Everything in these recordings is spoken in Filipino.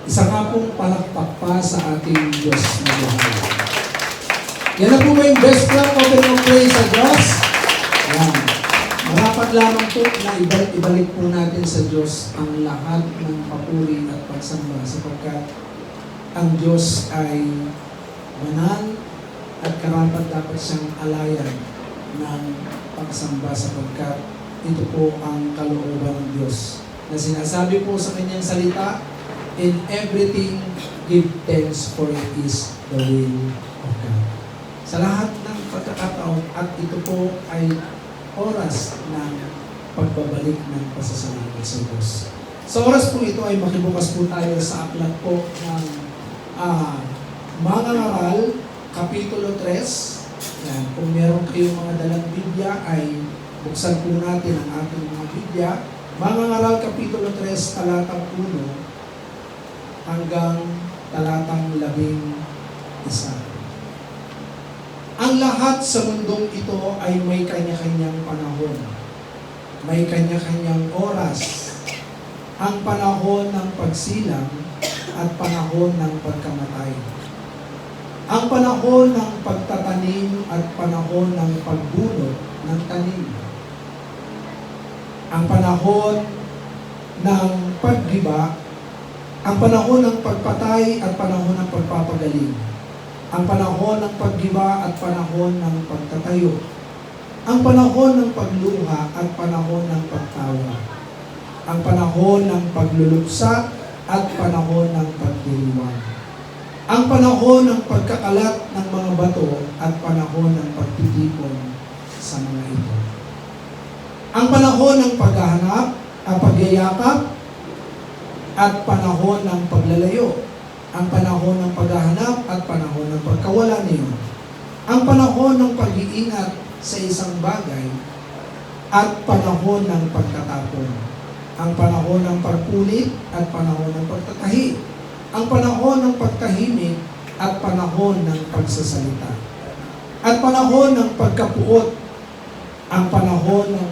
Isa nga pong palakpak pa sa ating Diyos na buhay. Yan na po ba yung best clap open of praise sa Diyos? Yan. Marapat lamang po na ibalik po natin sa Diyos ang lahat ng papuri at pagsamba sapagkat ang Diyos ay banal at karapat dapat siyang alayan ng pagsamba sapagkat ito po ang kalooban ng Diyos na sinasabi po sa kanyang salita, in everything give thanks for it is the will of God. Sa lahat ng pagkakataon at ito po ay oras ng pagbabalik ng pasasalamat sa Diyos. Sa oras po ito ay makibukas po tayo sa aklat po ng Mga Ngaral, Kapitulo 3. Yan. Kung meron kayong mga dalang Biblia ay buksan po natin ang ating mga Biblia. Mga Ngaral, Kapitulo 3, talatang 1 hanggang talatang 11. Ang lahat sa mundong ito ay may kanya-kanyang panahon. May kanya-kanyang oras. Ang panahon ng pagsilang at panahon ng pagkamatay. Ang panahon ng pagtatanim at panahon ng pagbunot ng tanim. Ang panahon ng paggiba, ang panahon ng pagpatay at panahon ng pagpapagaling. Ang panahon ng paggiba at panahon ng pagtatayo. Ang panahon ng pagluha at panahon ng pagtawa. Ang panahon ng pagluluksa at panahon ng pagdiriwang. Ang panahon ng pagkakalat ng mga bato at panahon ng pagtitipon sa mga ito. Ang panahon ng paghahanap, pagyayakap, at panahon ng paglalayo. Ang panahon ng paghahanap at panahon ng pagkawala niyon. Ang panahon ng pag-iingat sa isang bagay at panahon ng pagtatapon. Ang panahon ng pagpulit at panahon ng pagtatahi. Ang panahon ng pagtahimik at panahon ng pagsasalita. At panahon ng pagkapuot. Ang panahon ng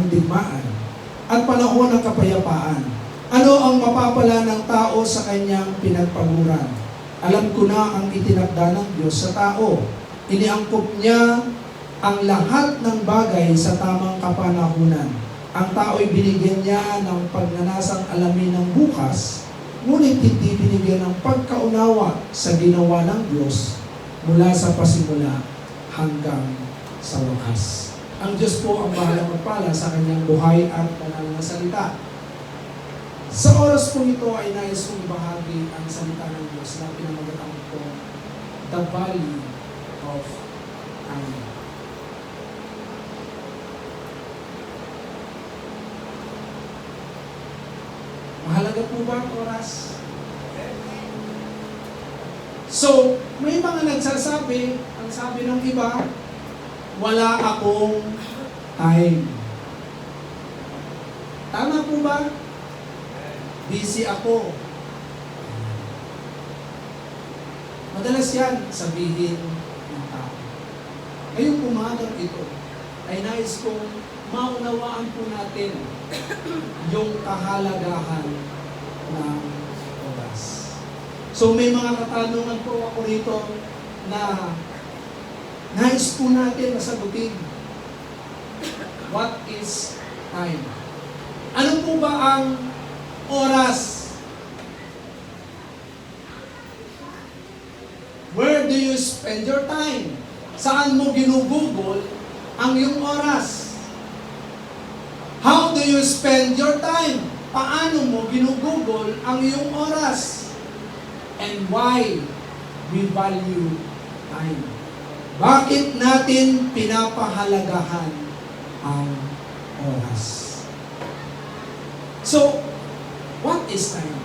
digmaan. At panahon ng kapayapaan. Ano ang mapapala ng tao sa kanyang pinagpaguran? Alam ko na ang itinakda ng Diyos sa tao. Iniangkop niya ang lahat ng bagay sa tamang kapanahunan. Ang tao'y binigyan niya ng pagnanasang alamin ng bukas, ngunit hindi binigyan ng pagkaunawa sa ginawa ng Diyos mula sa pasimula hanggang sa wakas. Ang Diyos po ang bahalang magpala sa kanyang buhay at banal na salita. Sa oras po ito ay nais kong ibahagi ang salita ng Diyos na pinamagatang ko, The Valley of Anger. Mahalaga po ba ang oras? So, may mga nagsasabi, ang sabi ng iba, wala akong time. Tama po ba? Busy ako. Madalas yan sabihin ng tao. Ngayong umagang ito, ay nais kong maunawaan po natin yung kahalagahan ng oras. So may mga katanungan po ako rito na nais po natin masagutin. What is time? Ano po ba ang oras? Where do you spend your time? Saan mo ginugugol ang iyong oras? How do you spend your time? Paano mo ginugugol ang iyong oras? And why we value time? Bakit natin pinapahalagahan ang oras? So, what is time?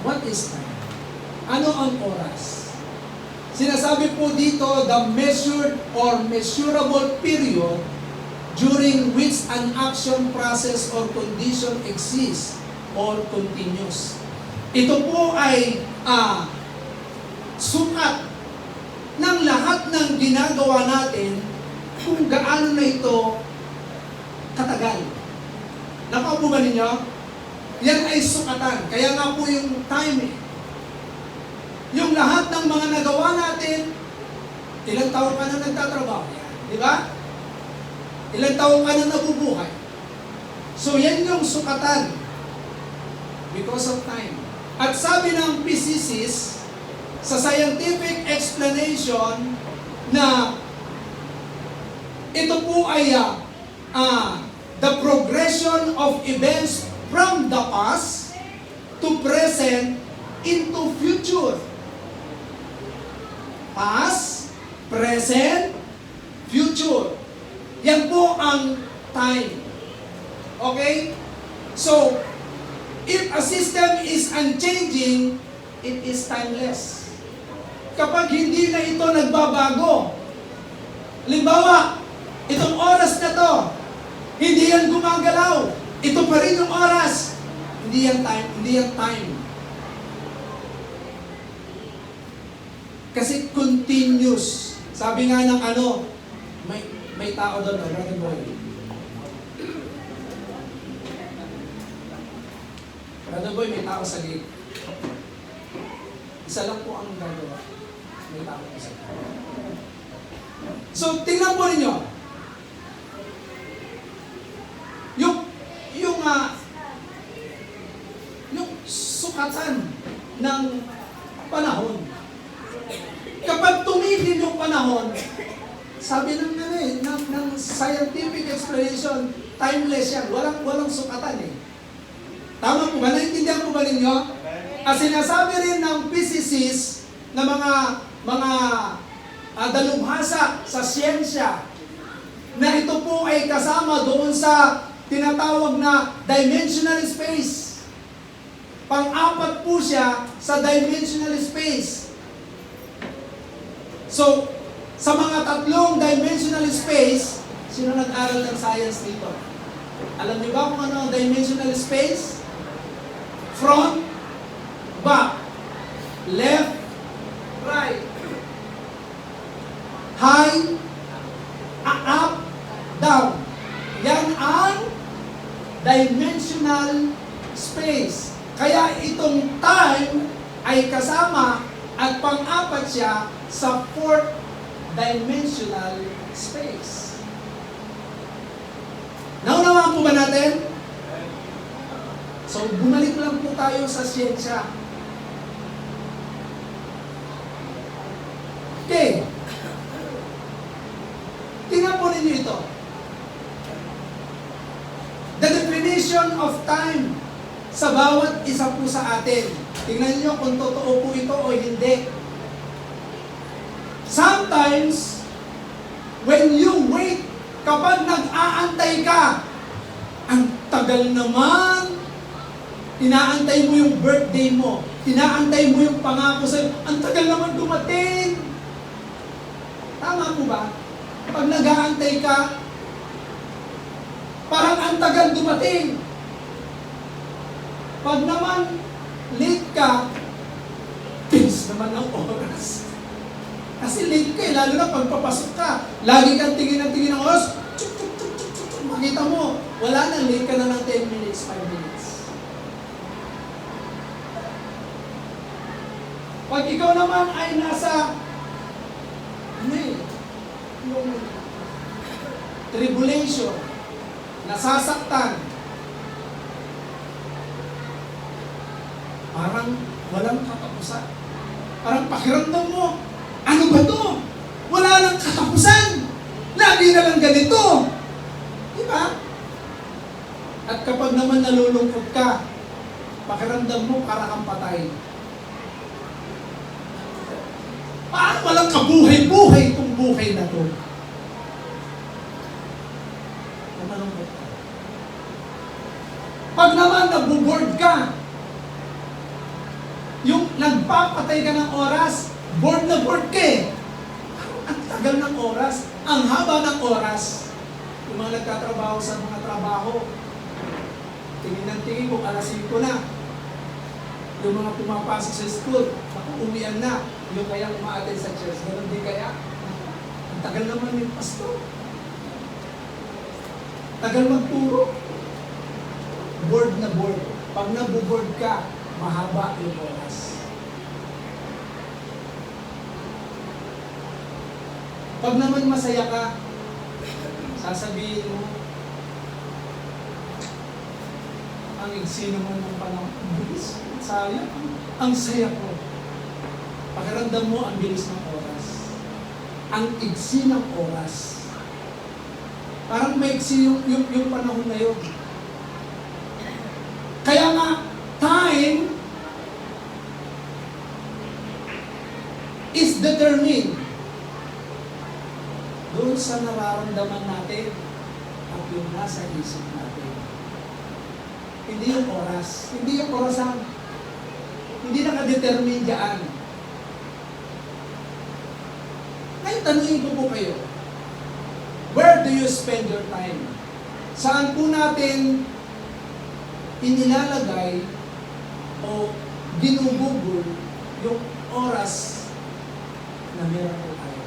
What is time? Ano ang oras? Sinasabi po dito, the measured or measurable period during which an action, process, or condition exists or continues. Ito po ay sukat ng lahat ng ginagawa natin kung gaano na ito katagal. Nakaupo ba ninyo? Yan ay sukatan. Kaya nga po yung time Yung lahat ng mga nagawa natin, ilang taon ka na nagtatrabaho. Di ba? Ilang taon ka na nabubuhay. So yan yung sukatan. Because of time. At sabi ng physicist, sa scientific explanation, na ito po ay the progression of events from the past to present into future. Past, present, future. Yan po ang time. Okay? So, if a system is unchanging, it is timeless. Kapag hindi na ito nagbabago, halimbawa, itong oras na to, hindi yan gumagalaw. Ito pa rin yung oras. Hindi yan time. Kasi continuous. Sabi nga ng may tao doon, Brother Boy. Brother Boy, may tao sa gate. Isa lang po ang gagawa. May tao sa gate. So, tingnan po ninyo. Yung sukatan ng panahon. Kapag tumigil yung panahon, sabi ng scientific explanation, timeless yan. Walang sukatan eh. Tama po ba? Naintindihan po ba ninyo? At sinasabi rin ng physicists na mga dalubhasa sa siyensya na ito po ay kasama doon sa tinatawag na dimensional space. Pang-apat po siya sa dimensional space. So, sa mga tatlong dimensional space, sino nag-aral ng science dito? Alam niyo ba kung ano ang dimensional space? Front, back, left, right, high, up, down. Yan ang dimensional space. Kaya itong time ay kasama at pang-apat siya sa fourth dimensional space. Naunawaan po ba natin? So, bumalik lang po tayo sa siyensya. Okay. Tingnan po ninyo ito. The definition of time sa bawat isa po sa atin. Tingnan niyo kung totoo po ito o hindi. Sometimes, when you wait, kapag nag-aantay ka, ang tagal naman. Inaantay mo yung birthday mo. Inaantay mo yung pangako sa'yo. Ang tagal naman dumating. Tama po ba? Pag nag-aantay ka, parang ang tagal dumating. Pag naman late ka, pins naman ang oras. Kasi late ka lalo na pagpapasok ka. Lagi kang tingin ng oras. Makita mo, wala na, late ka na ng 10 minutes, 5 minutes. Pag ikaw naman ay nasa yung tribulation, nasasaktan, parang walang katapusan. Parang pakiramdam mo, ano ba to? Wala nang katapusan. Lagi na lang ganito. Diba? At kapag naman nalulungkot ka, pakiramdam mo para kang patay. Parang walang kabuhay-buhay itong buhay na to. Malungkot ka. Pag naman nabuboard ka, yung nagpapatay ka ng oras, board na board ka eh. Ang tagal ng oras, ang haba ng oras. Yung mga nagtatrabaho sa mga trabaho, tingin ng tingin kung alas 5 na. Yung mga pumapasok sa school, uwian na. Yung kaya umaattend sa church, ganun di kaya? Ang tagal naman yung pastor. Tagal magturo. naboboard. Pag naboboard ka, mahaba yung oras. Pag naman masaya ka, sasabihin mo, ang iksi naman ng panahon. Ang bilis. Sayang. Ang saya ko. Pakiramdam mo ang bilis ng oras. Ang iksi ng oras. Parang maiksi yung panahon na yun. Kaya nga, time is determined doon sa nararamdaman natin at yung nasa isip natin. Hindi yung oras. Hindi yung orasan. Hindi nakadetermine dyan. Ngayon, tanungin ko po kayo, where do you spend your time? Saan po natin inilalagay o ginugugol yung oras na meron po tayo?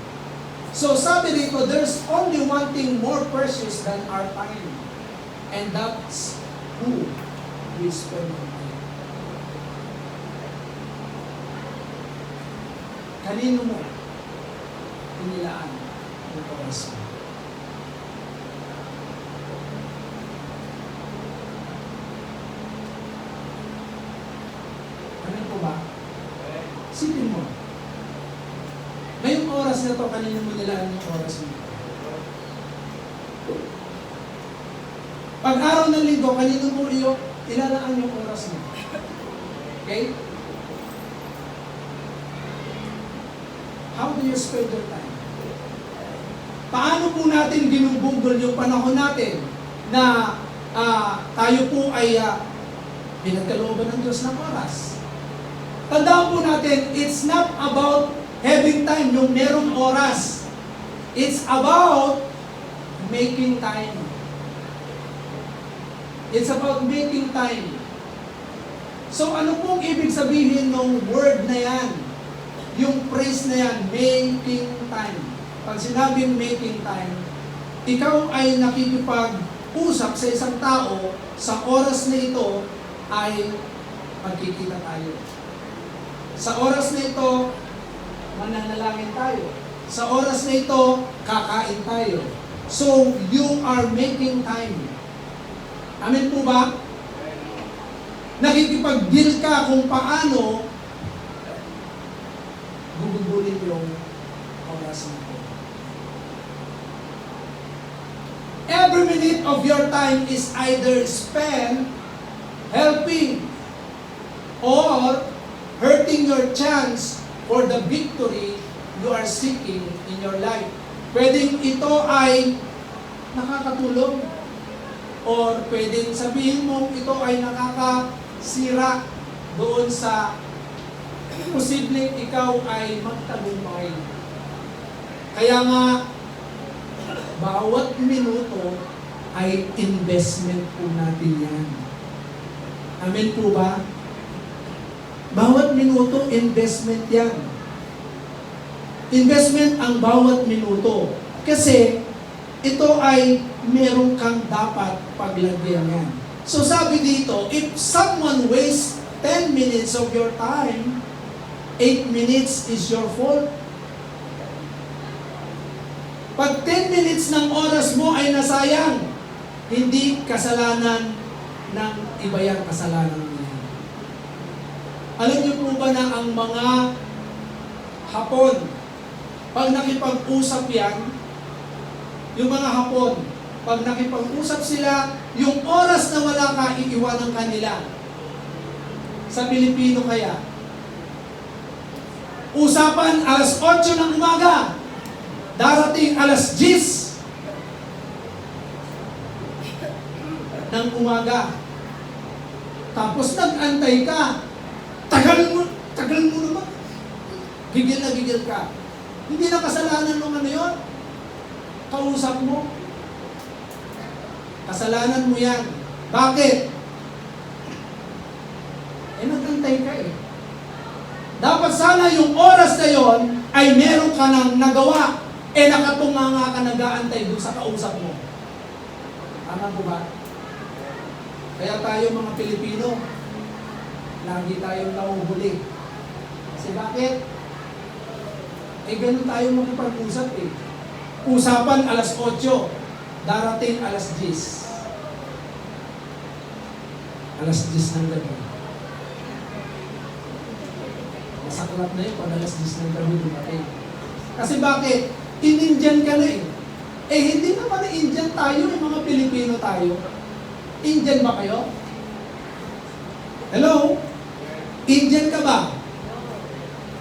So sabi dito, there's only one thing more precious than our time. And that's who we spend our time. Kanino mo inilaan yung oras mo? Ano po ba? Sipin mo. Ngayong oras na to, kanino mo nilaan yung oras mo? Pag araw ng linggo, kanino mo ilalaan yung oras mo? Okay? How do you spend your time? Paano po natin ginugugol yung panahon natin na tayo po ay pinagkalooban ng Diyos ng oras? Tandaan po natin, it's not about having time, yung merong oras. It's about making time. It's about making time. So ano pong ibig sabihin ng word na yan? Yung phrase na yan, making time. Pag sinabing making time, ikaw ay nakikipag-usap sa isang tao, sa oras na ito ay magkikita tayo. Sa oras na ito, mananalangin tayo. Sa oras na ito, kakain tayo. So, you are making time. Amen po ba? Nakikipag-deal ka kung paano gugugulin yung oras na ito. Every minute of your time is either spent helping or hurting your chance for the victory you are seeking in your life. Pwedeng ito ay nakakatulong or pwedeng sabihin mo ito ay nakakasira doon sa posibleng ikaw ay magtagumpay. Kaya nga, bawat minuto ay investment po natin yan. Amen po ba? Bawat minuto, investment yan. Investment ang bawat minuto. Kasi, ito ay meron kang dapat paglagyan yan. So sabi dito, if someone wastes 10 minutes of your time, 8 minutes is your fault. Pag 10 minutes ng oras mo ay nasayang, hindi kasalanan ng iba yung kasalanan mo. Alam niyo po ba na ang mga Hapon, pag nakipag-usap yan, yung mga Hapon, pag nakipag-usap sila, yung oras na wala ka, iiwanan kanila. Sa Pilipino kaya, usapan alas 8 ng umaga, darating alas 10 ng umaga. Tapos nag-antay ka. Tagal mo naman. Gigil na gigil ka. Hindi na kasalanan mo ano yun. Kausap mo. Kasalanan mo yan. Bakit? Nag-antay ka eh. Dapat sana yung oras na yon ay meron ka nang nagawa. Nakatunganga ka nag-aantay doon sa kausap mo. Tama po ba? Kaya tayo mga Pilipino, lagi tayong nahuhuli. Kasi bakit? Ganun tayo makipag-usap eh. Usapan alas 8, darating alas 10. Alas 10 ng gabi. Masaklap na yun pag alas 10 ng gabi dumating. Kasi bakit? In-Indian ka na eh. Hindi naman na Indian tayo, mga Pilipino tayo. Indian ba kayo? Hello? Indian ka ba?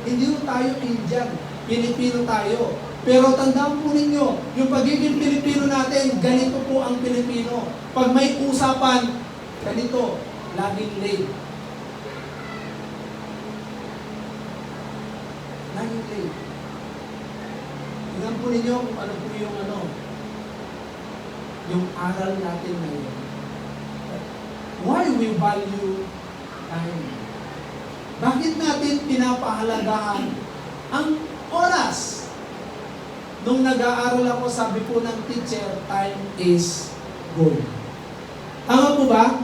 Hindi mo tayo Indian. Pilipino tayo. Pero tandaan po ninyo, yung pagiging Pilipino natin, ganito po ang Pilipino. Pag may usapan, ganito, laging late. Laging late. Tingnan po ninyo kung ano po yung aral natin ngayon. Why we value time? Bakit natin pinapahalagahan ang oras? Nung nag-aaral ako, sabi po ng teacher, time is gold. Tama po ba?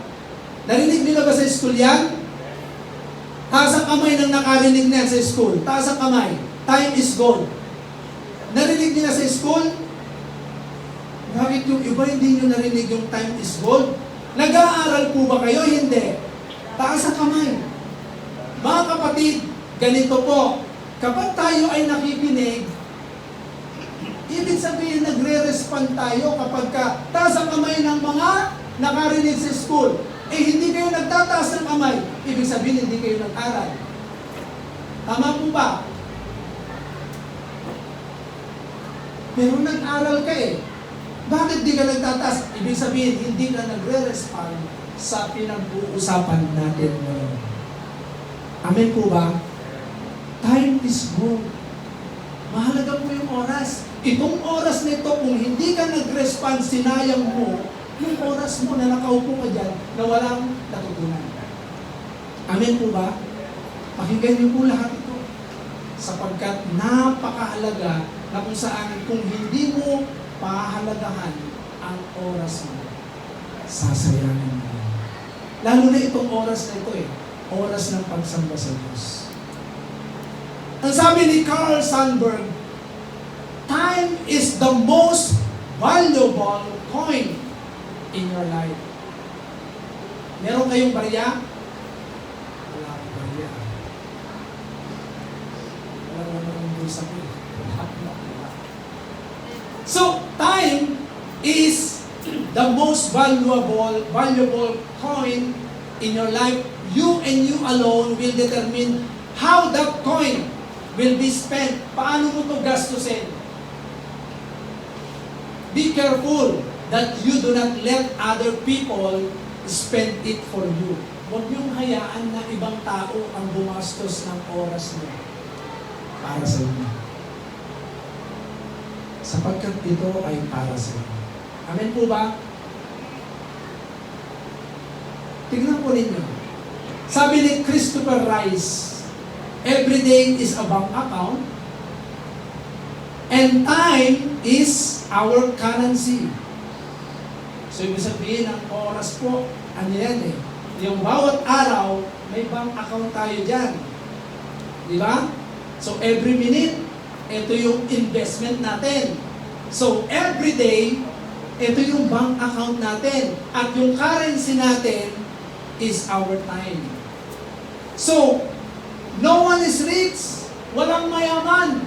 Narinig nila ba sa school yan? Taas ang kamay ng nakarinig na sa school. Taas ang kamay. Time is gold. Narinig nila sa school? Bakit yung iba hindi nyo narinig yung time is gold? Nag-aaral po ba kayo? Hindi. Taas ang kamay. Mga kapatid, ganito po. Kapag tayo ay nakikinig, ibig sabihin nagre-respond tayo kapag taas ang kamay ng mga nakarinig sa school. Hindi kayo nagtataas ng kamay, ibig sabihin hindi kayo nag-aral. Tama po ba? Pero nag-aral ka eh. Bakit di ka nagtataas? Ibig sabihin hindi ka nagre-respond sa pinag-uusapan natin ngayon. Amen po ba? Time is gold. Mahalaga po yung oras. Itong oras nito, kung hindi ka nag-respond, sinayang mo yung oras mo na nakaupo ka dyan na walang natutunan. Amen po ba? Pakinggan niyo po lahat ito. Sapagkat napakahalaga na kung saan, kung hindi mo pahalagahan ang oras mo, sasayangin mo. Lalo na itong oras na ito oras ng pagsamba sa Diyos. Ang sabi ni Carl Sandburg, time is the most valuable coin in your life. Meron kayong barya? Wala akong barya. Wala naman ang bulsa ko. So, time is the most valuable coin in your life. You and you alone will determine how that coin will be spent. Paano mo ito gastusin? Be careful that you do not let other people spend it for you. Huwag niyong hayaan na ibang tao ang gumastos ng oras mo para sa inyo. Sapagkat ito ay para sa inyo. Amen po ba? Tignan po ninyo. Sabi ni Christopher Rice, every day is a bank account and time is our currency. So, ibig sabihin, ang oras po, ano yan yung bawat araw, may bank account tayo dyan. Di ba? So, every minute, ito yung investment natin. So, every day, ito yung bank account natin. At yung currency natin is our time. So, no one is rich. Walang mayaman.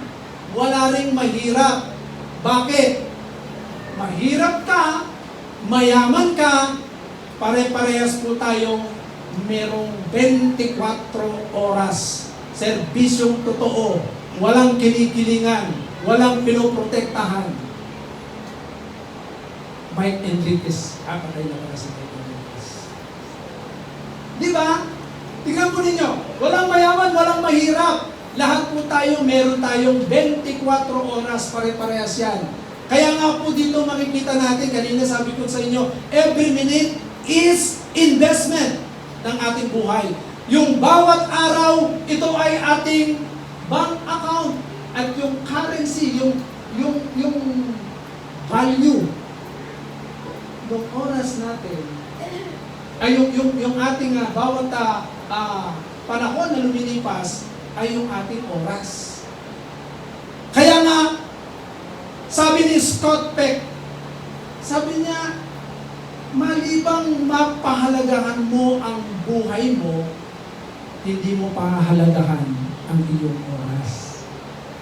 Wala ring mahirap. Bakit? Mahirap ka, mayaman ka, pare-parehas po tayong merong 24 oras. Serbisyong totoo. Walang kinikilingan. Walang pinoprotektahan. Mike Enriquez. Patay na pala si Mike Enriquez. Di ba? Tingnan po ninyo. Walang mayaman, walang mahirap. Lahat po tayo, meron tayong 24 oras, pare-parehas yan. Kaya nga po dito makikita natin, kanina sabi ko sa inyo, every minute is investment ng ating buhay. Yung bawat araw, ito ay ating bank account. At yung currency, yung value ng oras natin, ay yung ating bawat panahon na lumilipas ay yung ating oras. Kaya nga, sabi ni Scott Peck, sabi niya, malibang mapahalagahan mo ang buhay mo, hindi mo pahalagahan ang iyong oras.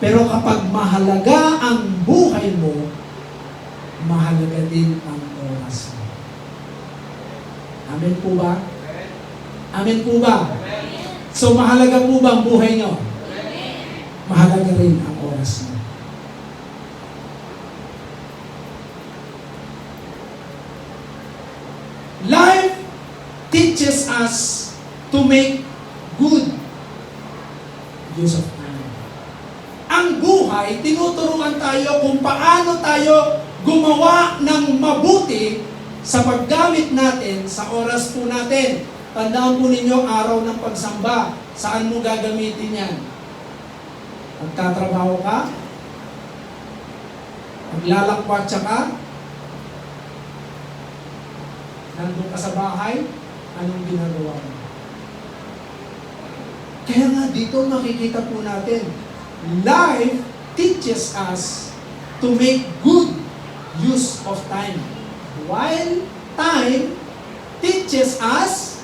Pero kapag mahalaga ang buhay mo, mahalaga din ang oras mo. Amen po ba? Amen po ba? So mahalaga po ba ang buhay nyo? Mahalaga rin ang oras mo. Life teaches us to make good use of time. Ang buhay, tinuturuan tayo kung paano tayo gumawa ng mabuti sa paggamit natin sa oras po natin. Tandaan po ninyo, araw ng pagsamba. Saan mo gagamitin yan? Magtatrabaho ka? Maglalakwatsa ka? Nandun ka sa bahay? Anong ginagawa mo? Kaya nga dito makikita po natin, life teaches us to make good use of time. While time teaches us,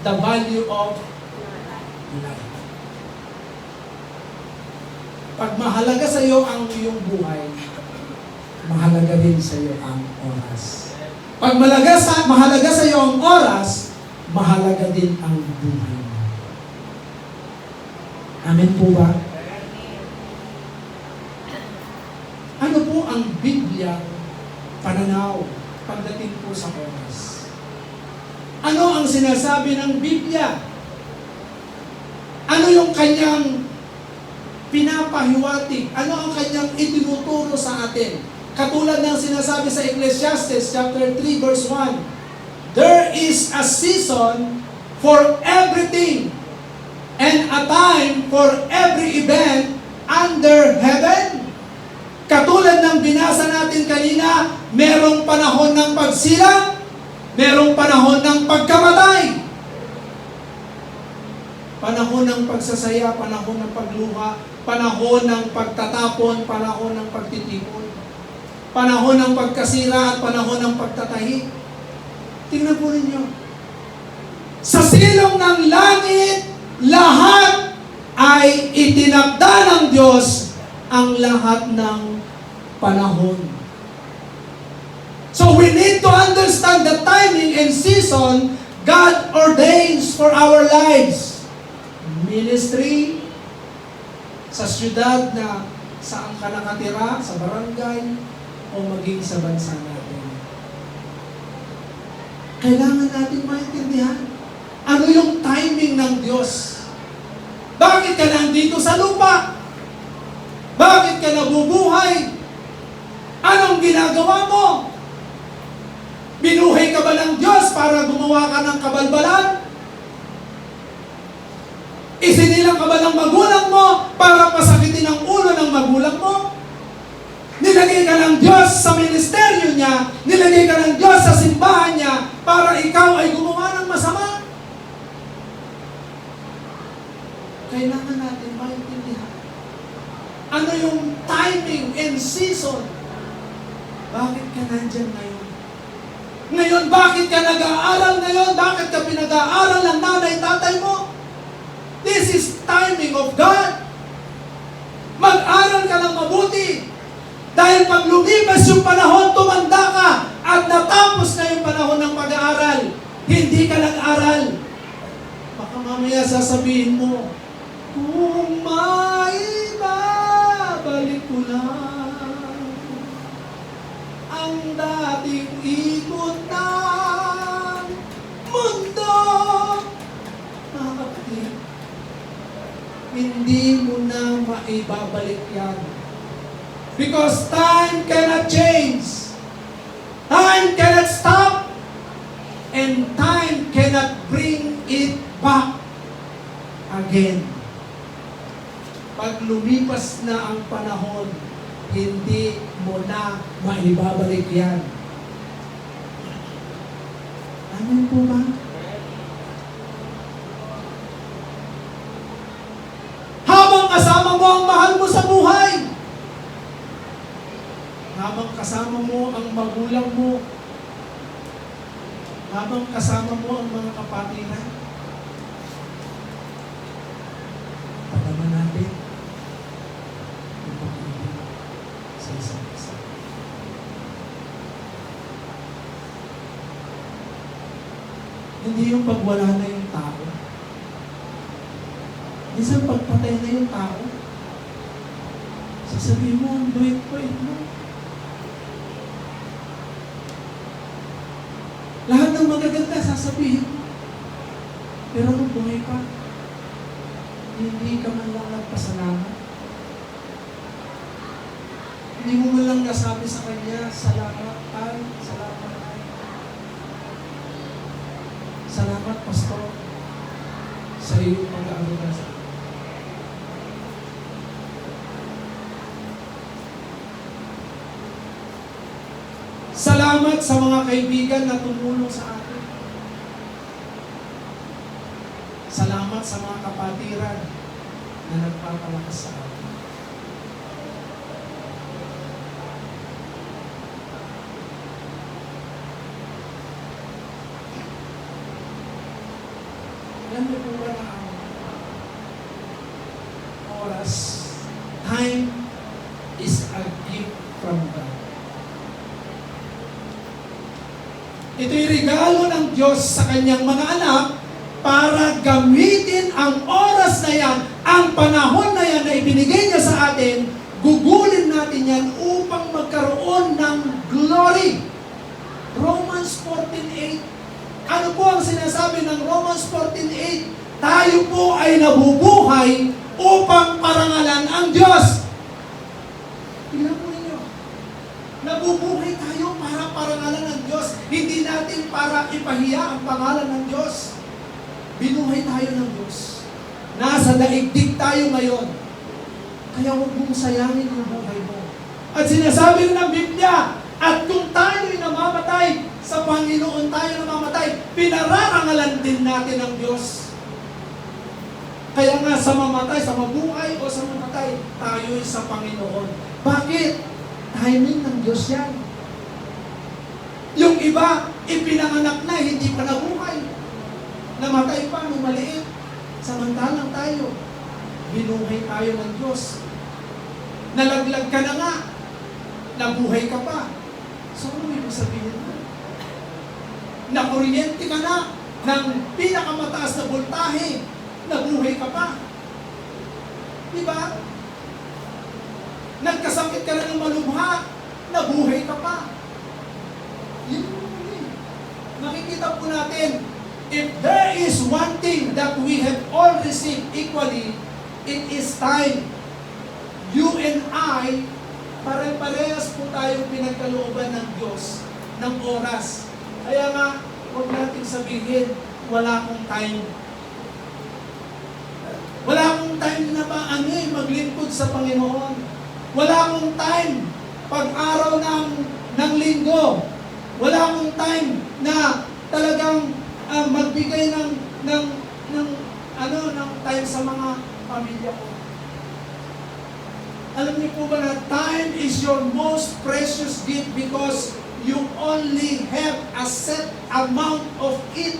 the value of life. Pag mahalaga sa iyo ang iyong buhay, mahalaga din sa iyo ang oras. Pag mahalaga sa iyo ang oras, mahalaga din ang buhay mo. Amen po ba? Ano po ang Biblia pananaw pagdating po sa oras? Ano ang sinasabi ng Biblia? Ano yung kanyang pinapahiwatig? Ano ang kanyang itinuturo sa atin? Katulad ng sinasabi sa Ecclesiastes chapter 3 verse 1, there is a season for everything and a time for every event under heaven. Katulad ng binasa natin kanina, merong panahon ng pagsilang, merong panahon ng pagkamatay, panahon ng pagsasaya, panahon ng pagluha, panahon ng pagtatapon, panahon ng pagtitipon, panahon ng pagkasira at panahon ng pagtatahi. Tingnan po ninyo. Sa silong ng langit, lahat ay itinakda ng Diyos ang lahat ng panahon. So we need to understand the timing and season God ordains for our lives. Ministry, sa syudad na saan ka nakatira, sa barangay, o maging sa bansa natin. Kailangan natin maintindihan ano yung timing ng Diyos. Bakit ka nandito sa lupa? Bakit ka nabubuhay? Anong ginagawa mo? Binuhay ka ba ng Diyos para gumawa ka ng kabalbalan? Isinilang ka ba ng magulang mo para pasakitin ang ulo ng magulang mo? Nilagay ka ng Diyos sa ministeryo niya, nilagay ka ng Diyos sa simbahan niya para ikaw ay gumawa ng masama? Kailangan natin maintindihan ano yung timing and season. Bakit ka nandyan ngayon? Ngayon, bakit ka nag-aaral ngayon? Bakit ka pinag-aaral ng nanay, tatay mo? This is timing of God. Mag-aral ka ng mabuti. Dahil pag lumipas yung panahon, tumanda ka at natapos na yung panahon ng pag-aaral. Hindi ka nag-aral. Baka mamaya sasabihin mo, kung maibabalik ko lang ang dating ikot ng mundo. Mga kapatid, hindi mo na maibabalik yan. Because time cannot change. Time cannot stop. And time cannot bring it back again. Pag lumipas na ang panahon, hindi mo na maibabalik yan. Amen po ba? Habang kasama mo ang mahal mo sa buhay, habang kasama mo ang magulang mo, habang kasama mo ang mga kapatiran, pagdaman natin ang pag-ibig sa isa't isa. Hindi yung pagwala na yung tao. Minsan pagpatay na yung tao, sasabihin mo, ang bait-bait mo. Lahat ng magaganda, sasabihin mo. Pero nung buhay pa, hindi ka man lang nagpasalamat. Hindi mo man lang nasabi sa kanya, salamat ay, salamat ay. Salamat, Pastor, sa iyong pag-aaruga sa akin. Salamat sa mga kaibigan na tumulong sa atin. Salamat sa mga kapatiran na nagpapalakas sa atin. Alam niyo po ba na ang oras, time is a gift from God. Ito'y regalo ng Diyos sa kanyang mga anak para gamitin ang oras na yan, ang panahon na yan na ibinigay niya sa atin, gugulin natin yan upang magkaroon ng glory. Romans 14:8. Ano po ang sinasabi ng Romans 14:8? Tayo po ay nabubuhay upang parangalan ang Diyos. Tingnan po ninyo. Nabubuhay tayo para parangalan ng Diyos. Hindi natin para ipahiya ang pangalan ng Diyos. Binuhay tayo ng Diyos. Nasa daigdig tayo ngayon. Kaya huwag mong sayangin ang buhay mo. At sinasabi rin ng Biblia, at kung tayo'y namamatay, sa Panginoon tayo namamatay, pinararangalan din natin ang Diyos. Kaya nga sa mamatay, sa mabuhay o sa mamatay, tayo'y sa Panginoon. Bakit? Timing ng Diyos yan. Yung iba, ipinanganak na, hindi pa nabuhay. Namatay pa nung maliit. Samantalang tayo, binuhay tayo ng Diyos. Nalaglag ka na nga, nabuhay ka pa. So ano ibig sabihin mo? Nakuryente ka na ng pinakamataas na voltahe, nabuhay ka pa. Diba? Nagkasakit ka na ng malubha, nabuhay ka pa. Yun yun. Makikita po natin, if there is one thing that we have all received equally, it is time. You and I, pare-parehas po tayong pinagkalooban ng Diyos, ng oras. Kaya nga, huwag natin sabihin, wala akong time. Wala akong time na maglingkod sa Panginoon. Wala akong time pag-araw ng linggo. Wala akong time na talagang magbigay ng time sa mga pamilya ko. Alam niyo po ba na time is your most precious gift because you only have a set amount of it.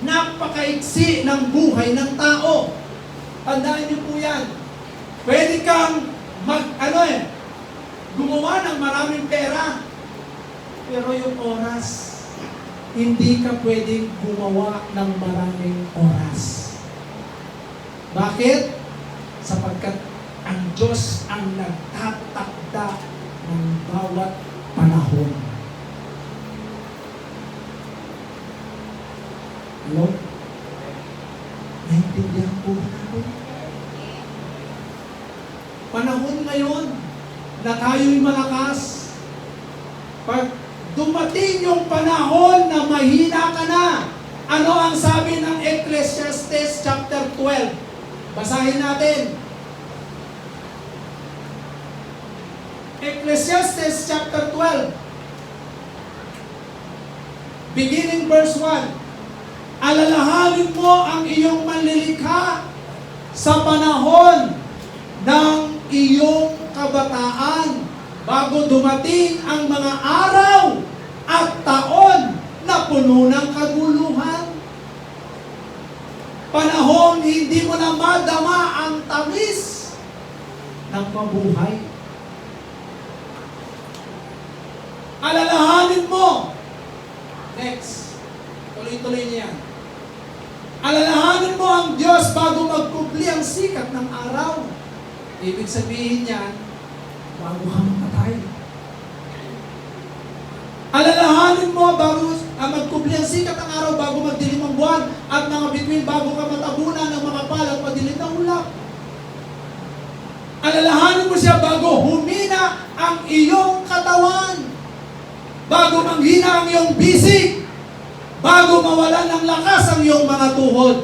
Napakaiksi ng buhay ng tao. Tandaan niyo po yan. Pwede kang gumawa ng maraming pera, pero yung oras, hindi ka pwedeng gumawa ng maraming oras. Bakit? Sapagkat ang Diyos ang nagtatakda ng bawat panahon. Hello? Naintindihan po natin? Panahon ngayon na tayo'y malakas. Pag dumating yung panahon na mahina ka na, ano ang sabi ng Ecclesiastes chapter 12? Basahin natin. Ecclesiastes chapter 12. Beginning verse 1. Alalahanin mo ang iyong manlilikha sa panahon ng iyong kabataan bago dumating ang mga araw at taon na puno ng kaguluhan. Panahon hindi mo na madama ang tamis ng mabuhay. Alalahanin mo. Next. Tuloy-tuloy niya yan. Alalahanin mo ang Diyos bago magkubli ang sikat ng araw. Ibig sabihin niyan, bago ka mamatay. Alalahanin mo bago magkubli ang sikat ng araw, bago magdilim ang buwan, at mga bituin bago ka matabunan ng mga palang padilim na ulap. Alalahanin mo siya bago humina ang iyong katawan, bago manghina ang iyong bisig, bago mawalan ng lakas ang iyong mga tuhod.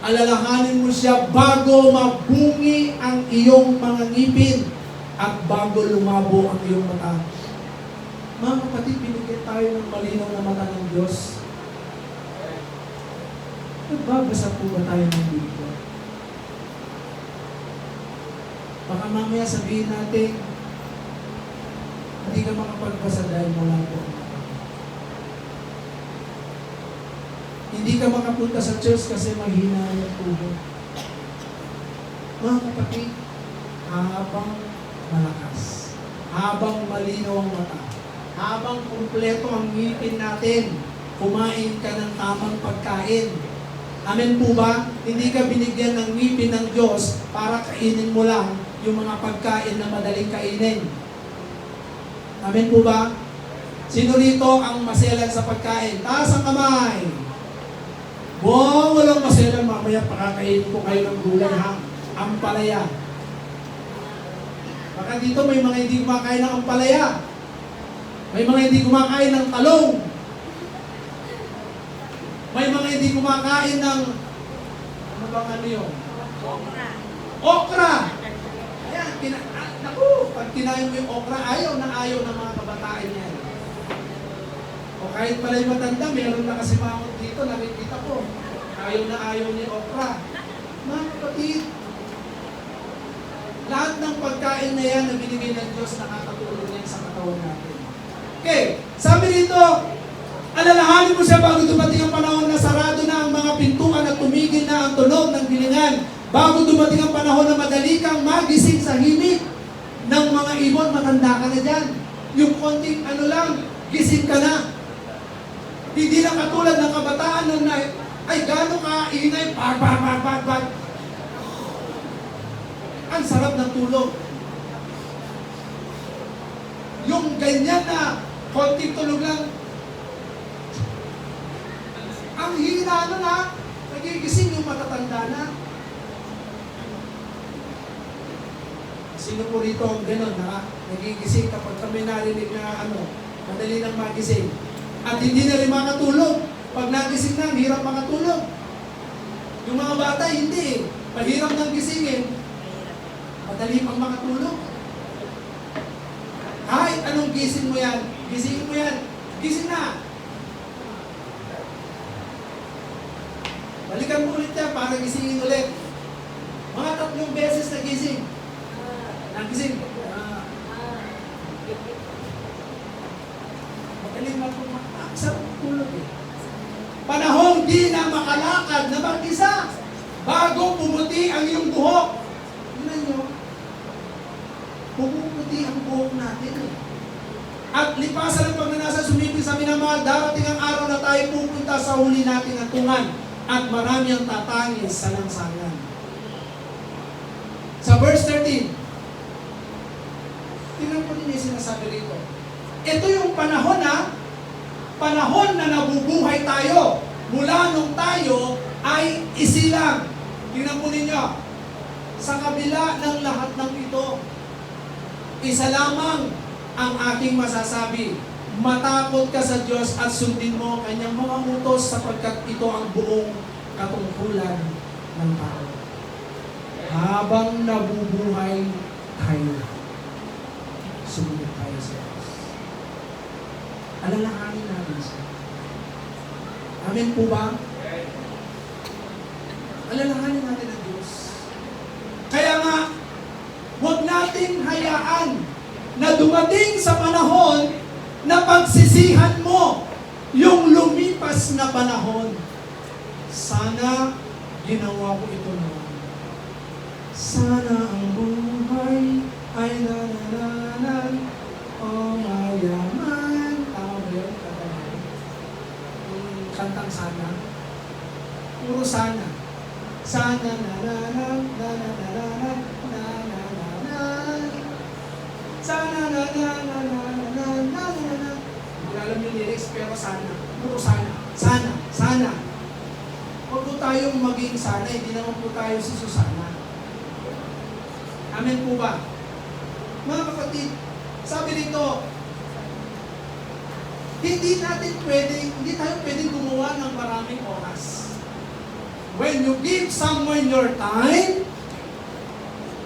Alalahanin mo siya bago mabungi ang iyong mga ngipin at bago lumabo ang iyong mata. Mga kapatid, binigyan tayo ng malinaw na mata ng Diyos. Nagbabasa po ba tayo ng Biblia? Baka mamaya sabihin natin, hindi ka makapagbasa dahil wala po ang mata. Hindi ka makapunta sa church kasi mahina yung tuhod. Mga kapatid, habang malakas, habang malinaw ang mata, habang kumpleto ang ngipin natin, kumain ka ng tamang pagkain. Amen po ba? Hindi ka binigyan ng ngipin ng Diyos para kainin mo lang yung mga pagkain na madaling kainin. Amen po ba? Sino rito ang maselan sa pagkain? Taas ang kamay. Wow, walang maselan. Mamaya pakakainin ko kayo ng gulay, ha? Ampalaya. Baka dito may mga hindi kumakain ng ampalaya. May mga hindi kumakain ng talong. May mga hindi kumakain ng, ano bang ano yun? Okra. Ayan, pag kinain mo yung okra, ayaw na ayaw ng mga kabataan yan. O kahit pala yung matanda, mayroon na kasi mamot dito, nakikita ko. Ayaw na ayaw ni okra. Mga kapatid, lahat ng pagkain na yan na binigay ng Diyos, nakakatulong yan sa katawan natin. Okay, sabi dito, alalahanin mo siya bago dumating ang panahon na sarado na ang mga pintuan at tumigil na ang tunog ng gilingan. Bago dumating ang panahon na madali kang magising sa himig ng mga ibon, matanda ka na dyan. Yung konting ano lang, gising ka na. Hindi na katulad ng kabataan nung ay gano'n ka ingay, bag. Ang sarap ng tulog. Yung ganyan na konting tulog lang, ang hina na, nagigising yung matatanda na. Sino po rito ang gano'n na nagigising kapag kami narinig na madali nang magising. At hindi na rin makatulog. Pag nagising na, hirap makatulog. Yung mga bata, hindi. Mahirap nang gisingin, madali pang makatulog. Kahit anong gising mo yan, gisingin mo yan, gising na. Balikan mo ulit yan para gisingin ulit. Mga 3 beses na gising. Nagising. Magaling na po sarap tulog eh. Panahong di na makalakad na mag-isa bago pumuti ang iyong buhok. Tingnan nyo, pumuputi ang buhok natin eh. At lipasan ang pagnanasa, sumipin sa minamahal, darating ang araw na tayo pupunta sa huli nating hantungan at marami ang tatangis sa lansangan. Sa verse 13, tingnan po din yung sinasabi rito. Ito yung panahon na nabubuhay tayo. Mula nung tayo ay isilang. Tingnan po ninyo, sa kabila ng lahat ng ito, isa lamang ang aking masasabi. Matakot ka sa Diyos at sundin mo kanyang mga utos sapagkat ito ang buong katungkulan ng tao. Habang nabubuhay tayo, sumunod tayo sa Diyos. Alalahanin natin siya. Amen po ba? Alalahanin natin ang Diyos. Kaya nga, huwag nating hayaan na dumating sa panahon na pagsisihan mo yung lumipas na panahon. Sana ginawa ko ito naman. Sana ang buhay ay nanananan o mayaman. Tama ba yun? Kantang sana. Puro sana. Sana nanananan, nanananan, nanananan. Sana nanananan, nanananan. Hindi alam yung lyrics, pero sana. Puro sana. Sana. Sana. Huwag po tayong maging sana, hindi naman po tayo si Susana. Amen po ba? Mga kapatid, sabi dito, hindi tayo pwedeng gumawa ng maraming oras. When you give someone your time,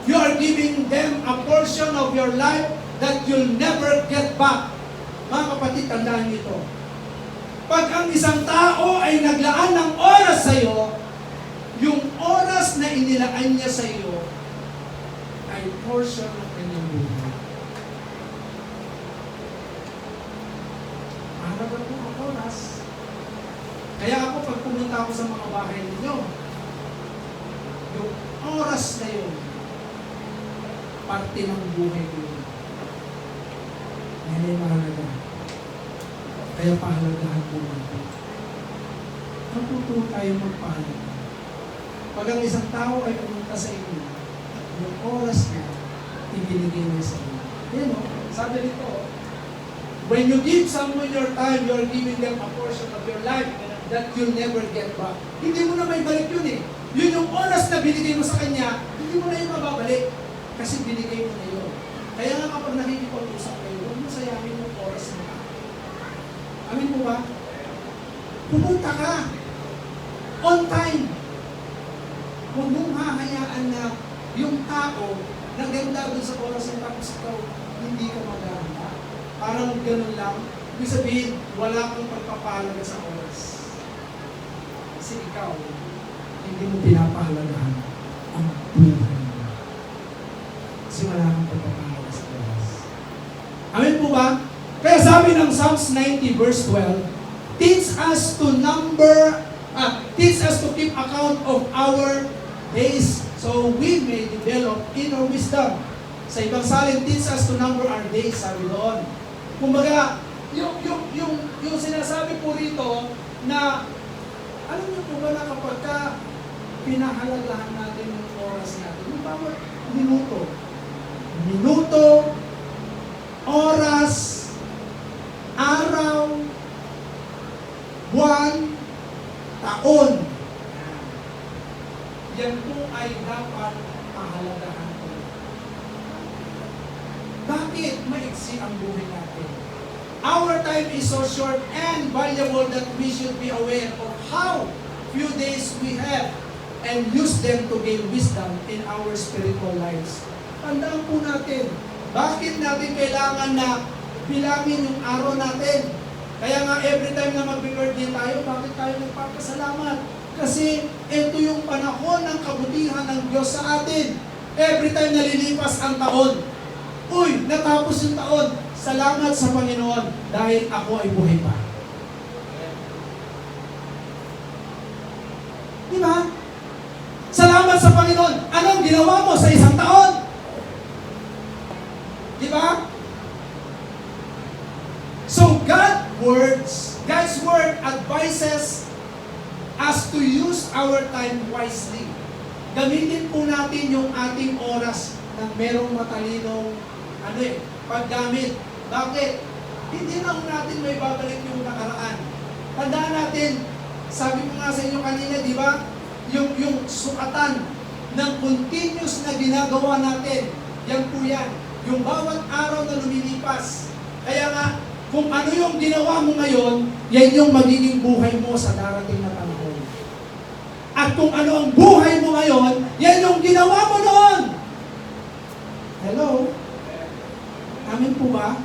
you are giving them a portion of your life that you'll never get back. Mga kapatid, tandaan niyo ito. Pag ang isang tao ay naglaan ng oras sa iyo, yung oras na inilaan niya sa iyo ay portion ng kanyang buhay. Mahalaga po ang oras. Kaya ako, pag pumunta ako sa mga bahay ninyo, yung oras na yun, parte ng buhay ko yun. Yan ay mahalaga. Kaya pahalagahan po natin. Matuto tayo magpahalaga. Pag ang isang tao ay pumunta sa inyo, yung oras na ibinigay niya sa inyo. Yan o, sabi nito, when you give someone your time, you're giving them a portion of your life that you'll never get back. Hindi mo na may balik yun eh. Yun yung oras na binigay mo sa kanya, hindi mo na yung mababalik. Kasi binigay mo na yun. Kaya nga kapag nakikipag-usap kayo, huwag mo sayangin yung oras mo. Amin po ba? Pumunta ka. On time. Huwag mong hahayaan na yung tao naganda doon sa oras ng tapos ikaw, hindi ka maganda. Parang ganun lang. Ibig sabihin, wala kang pagpapahalaga sa oras. Kasi ikaw, hindi mo pinapahalagahan ang buhay mo. Kasi wala kang pagpapahalaga sa oras. Amen po ba? Kaya sabi ng Psalms 90 verse 12, teach us to keep account of our days so we may develop inner wisdom. Sa ibang salin, teach us to number our days, sabi doon. Kumbaga, yung sinasabi po rito na, alam niyo po ba na kapag ka pinahalagahan natin yung oras natin, yung bawat minuto, oras, araw, buwan, taon. Yan po ay dapat pahalagahan po. Bakit maiksi ang buhay natin? Our time is so short and valuable that we should be aware of how few days we have and use them to gain wisdom in our spiritual lives. Tandaan po natin, bakit natin kailangan na bilangin yung araw natin? Kaya nga every time na mag-birthday tayo, bakit tayo nagpapasalamat? Kasi ito yung panahon ng kabutihan ng Diyos sa atin. Every time nalilipas ang taon, uy, natapos yung taon, salamat sa Panginoon dahil ako ay buhay pa. Di ba? Salamat sa Panginoon. Anong ginawa mo sa isang taon? Di ba? So God's word advises us to use our time wisely. Gamitin po natin yung ating oras na merong matalinong paggamit. Bakit? Hindi na natin may babalik yung nakaraan. Tandaan natin, sabi ko nga sa inyo kanina, di ba? Yung sukatan ng continuous na ginagawa natin, yan po yan. Yung bawat araw na lumilipas. Kaya nga, kung ano yung ginawa mo ngayon, yan yung magiging buhay mo sa darating na panahon. At kung ano ang buhay mo ngayon, yan yung ginawa mo noon. Hello? Amin po ba?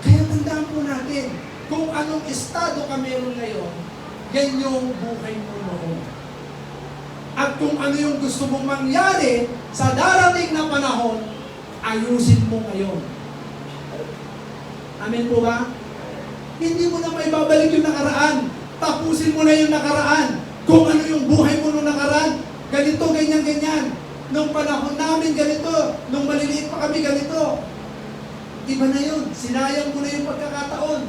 Kaya tandaan po natin, kung anong estado ka meron ngayon, yan yung buhay mo noon. At kung ano yung gusto mong mangyari sa darating na panahon, ayusin mo ngayon. Amen po ba? Hindi mo na maibabalik yung nakaraan. Tapusin mo na yung nakaraan. Kung ano yung buhay mo nung nakaraan, ganito, ganyan, ganyan. Nung panahon namin ganito, nung maliliit pa kami ganito. Iba na yun. Sinayang mo na yung pagkakataon.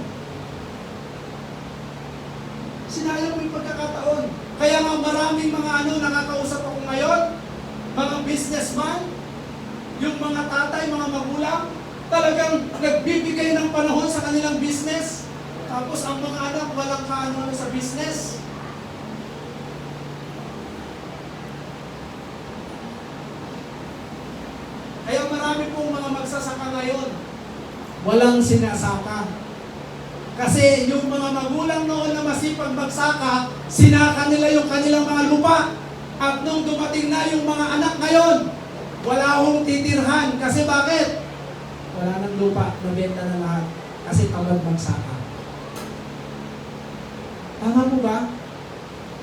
Sinayang mo yung pagkakataon. Kaya nga maraming mga nakakausap ako ngayon, mga businessman, yung mga tatay, mga magulang, talagang nagbibigay ng panahon sa kanilang business. Tapos ang mga anak walang kaano sa business. Kaya marami pong mga magsasaka ngayon, walang sinasaka. Kasi yung mga magulang noon na masipag magsaka, sinaka nila yung kanilang mga lupa. At nung dumating na yung mga anak ngayon, wala hong titirhan. Kasi bakit? Wala nang lupa, nabenta na lahat. Kasi tamad magsaka. Tama po ba?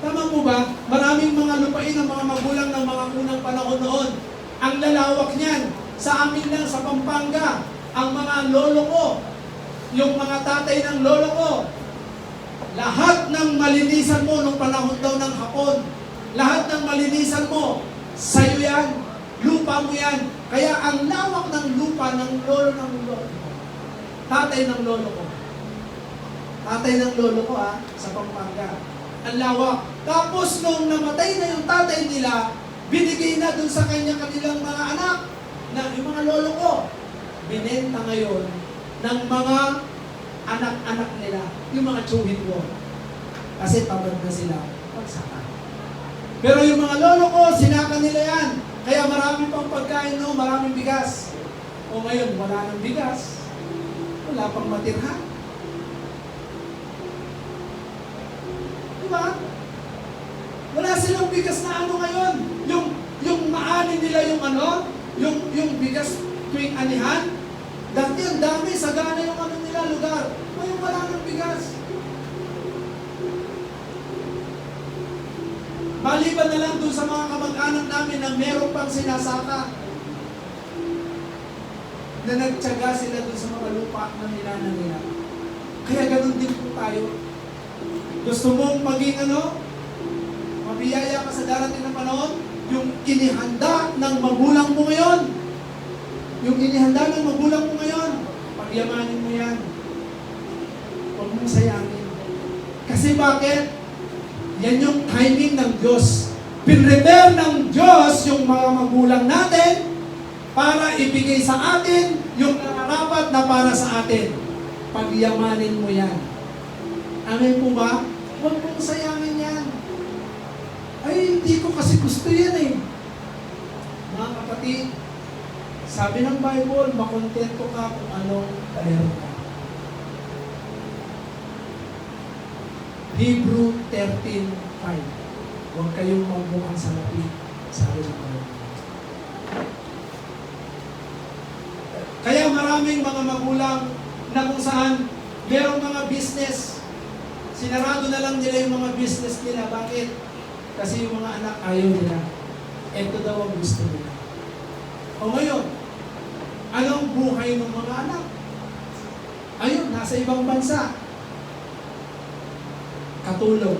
Tama po ba? Maraming mga lupain ng mga magulang ng mga unang panahon noon. Ang lalawak niyan, sa amin lang sa Pampanga, ang mga lolo ko, yung mga tatay ng lolo ko, lahat ng malinisan mo nung panahon daw ng hapon, lahat ng malinisan mo, sa'yo yan, lupa mo yan. Kaya ang lawak ng lupa ng lolo ko, tatay ng lolo ko. Tatay ng lolo ko sa Pampanga. Ang lawak. Tapos nung namatay na yung tatay nila, binigay na dun sa kanilang mga anak, na yung mga lolo ko, binenta ngayon ng mga anak-anak nila, yung mga tsuhin ko. Kasi tamad na sila magsaka. Pero yung mga lolo ko, sinaka nila yan. Kaya marami pang pagkain, maraming bigas. O ngayon, wala nang bigas. Wala pang matirhan. Diba? Wala silang bigas na ngayon. Yung maanin nila yung bigas tuwing anihan. Dati ang dami, sagana yung nila lugar. Ngayon wala nang bigas. Maliban na lang dun sa mga kamag-anak namin na meron pang sinasaka. Na nagtyaga sila dun sa mga lupa na nilanan nila. Kaya ganun din po tayo. Gusto mong maging mabiyaya ka sa darating na panahon, yung inihanda ng magulang mo ngayon. Yung inihanda ng magulang mo ngayon, pagyamanin mo yan. Huwag mong sayangin. Kasi bakit? Yan yung timing ng Diyos. Pinrepare ng Diyos yung mga magulang natin para ibigay sa atin yung nararapat na para sa atin. Pagyamanin mo yan. Amen po ba? Huwag mong sayangin yan. Ay, hindi ko kasi gusto yan Mga kapatid, sabi ng Bible, makontento ka kung anong meron ka. Hebrew 13:5. Huwag kayong magmukhang salapi, sabi ng Bible. Kaya maraming mga magulang na kung saan merong mga business, sinarado na lang nila yung mga business nila. Bakit? Kasi yung mga anak ayaw nila. Ito daw ang gusto nila. O ngayon, anong buhay ng mga anak? Ayun, nasa ibang bansa. Katulong.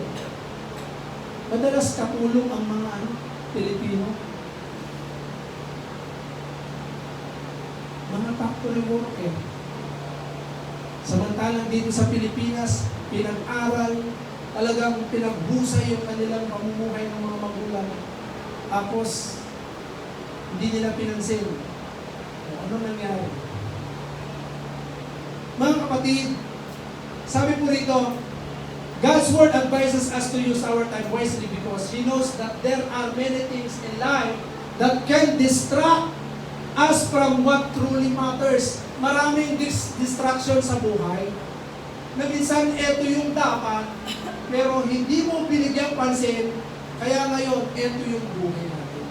Madalas katulong ang mga Pilipino. Mga factory worker. Samantalang dito sa Pilipinas, pinag-aral, talagang pinagbusay yung kanilang pamumuhay ng mga magulang. Tapos, hindi nila pinansin. Ano nangyari? Mga kapatid, sabi po rito, God's Word advises us to use our time wisely because He knows that there are many things in life that can distract us from what truly matters. Maraming distraction sa buhay na minsan ito yung dapat pero hindi mo binigyang pansin kaya ngayon ito yung buhay natin.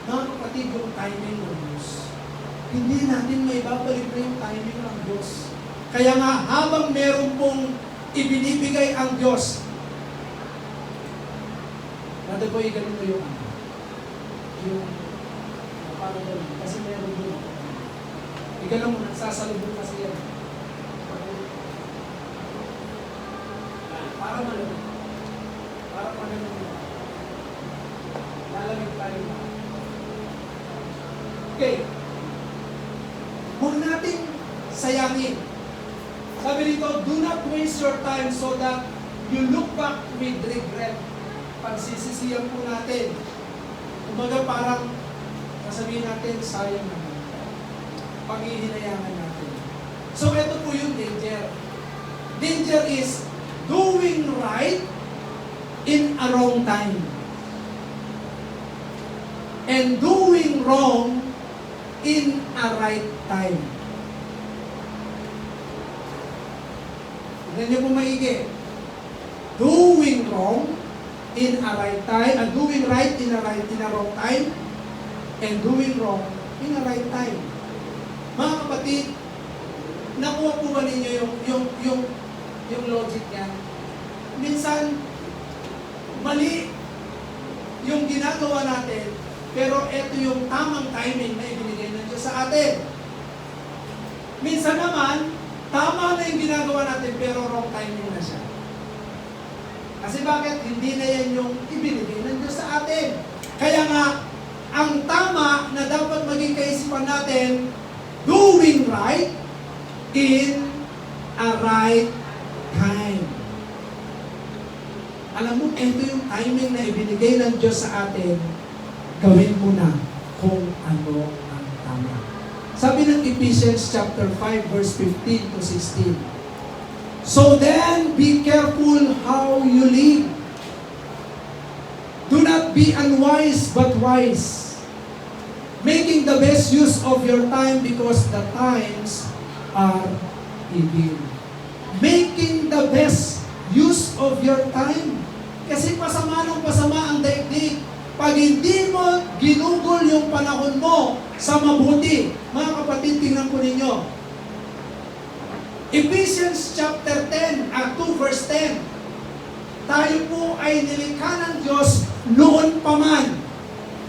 Mga kapatid, yung timing ng Diyos. Hindi natin may babalik na yung timing ng Diyos. Kaya nga, habang meron pong ibinibigay ang Diyos, Brother Boy, ganun mo yung parang ganun, kasi meron doon. Ganun mo, nagsasalubong kasi yan. Para malamig. Para malamig. Lalamig tayo. Okay. Huwag natin sayangin. Sabi dito, do not waste your time so that you look back with regret. Pagsisisiyan po natin. Kumbaga parang sasabihin natin, sayang naman. Paghihinayangan natin. So ito po yung danger. Danger is doing right in a wrong time. And doing wrong in a right time. Tignan niyo po maigi. Doing wrong in a right time, and doing right in a wrong time, and doing wrong in a right time. Mga kapatid, nakuha po ba ninyo yung logic niya? Minsan, mali yung ginagawa natin, pero ito yung tamang timing na ibinigay ng Diyos sa atin. Minsan naman, tama na yung ginagawa natin, pero wrong timing na siya. Kasi bakit? Hindi na yan yung ibinigay ng Diyos sa atin. Kaya nga, ang tama na dapat maging kaisipan natin, doing right in a right time. Alam mo, ito yung timing na ibinigay ng Diyos sa atin, gawin mo na kung ano ang tama. Sabi ng Ephesians chapter 5 verse 15 to 16. So then, be careful how you live. Do not be unwise but wise, making the best use of your time because the times are evil. Making the best use of your time. Kasi pasama ng pasama ang daigdig. Pag hindi mo ginugol yung panahon mo sa mabuti, mga kapatid, tingnan po ninyo. Ephesians chapter 10, 2 verse 10. Tayo po ay nilikha ng Diyos noon pa man.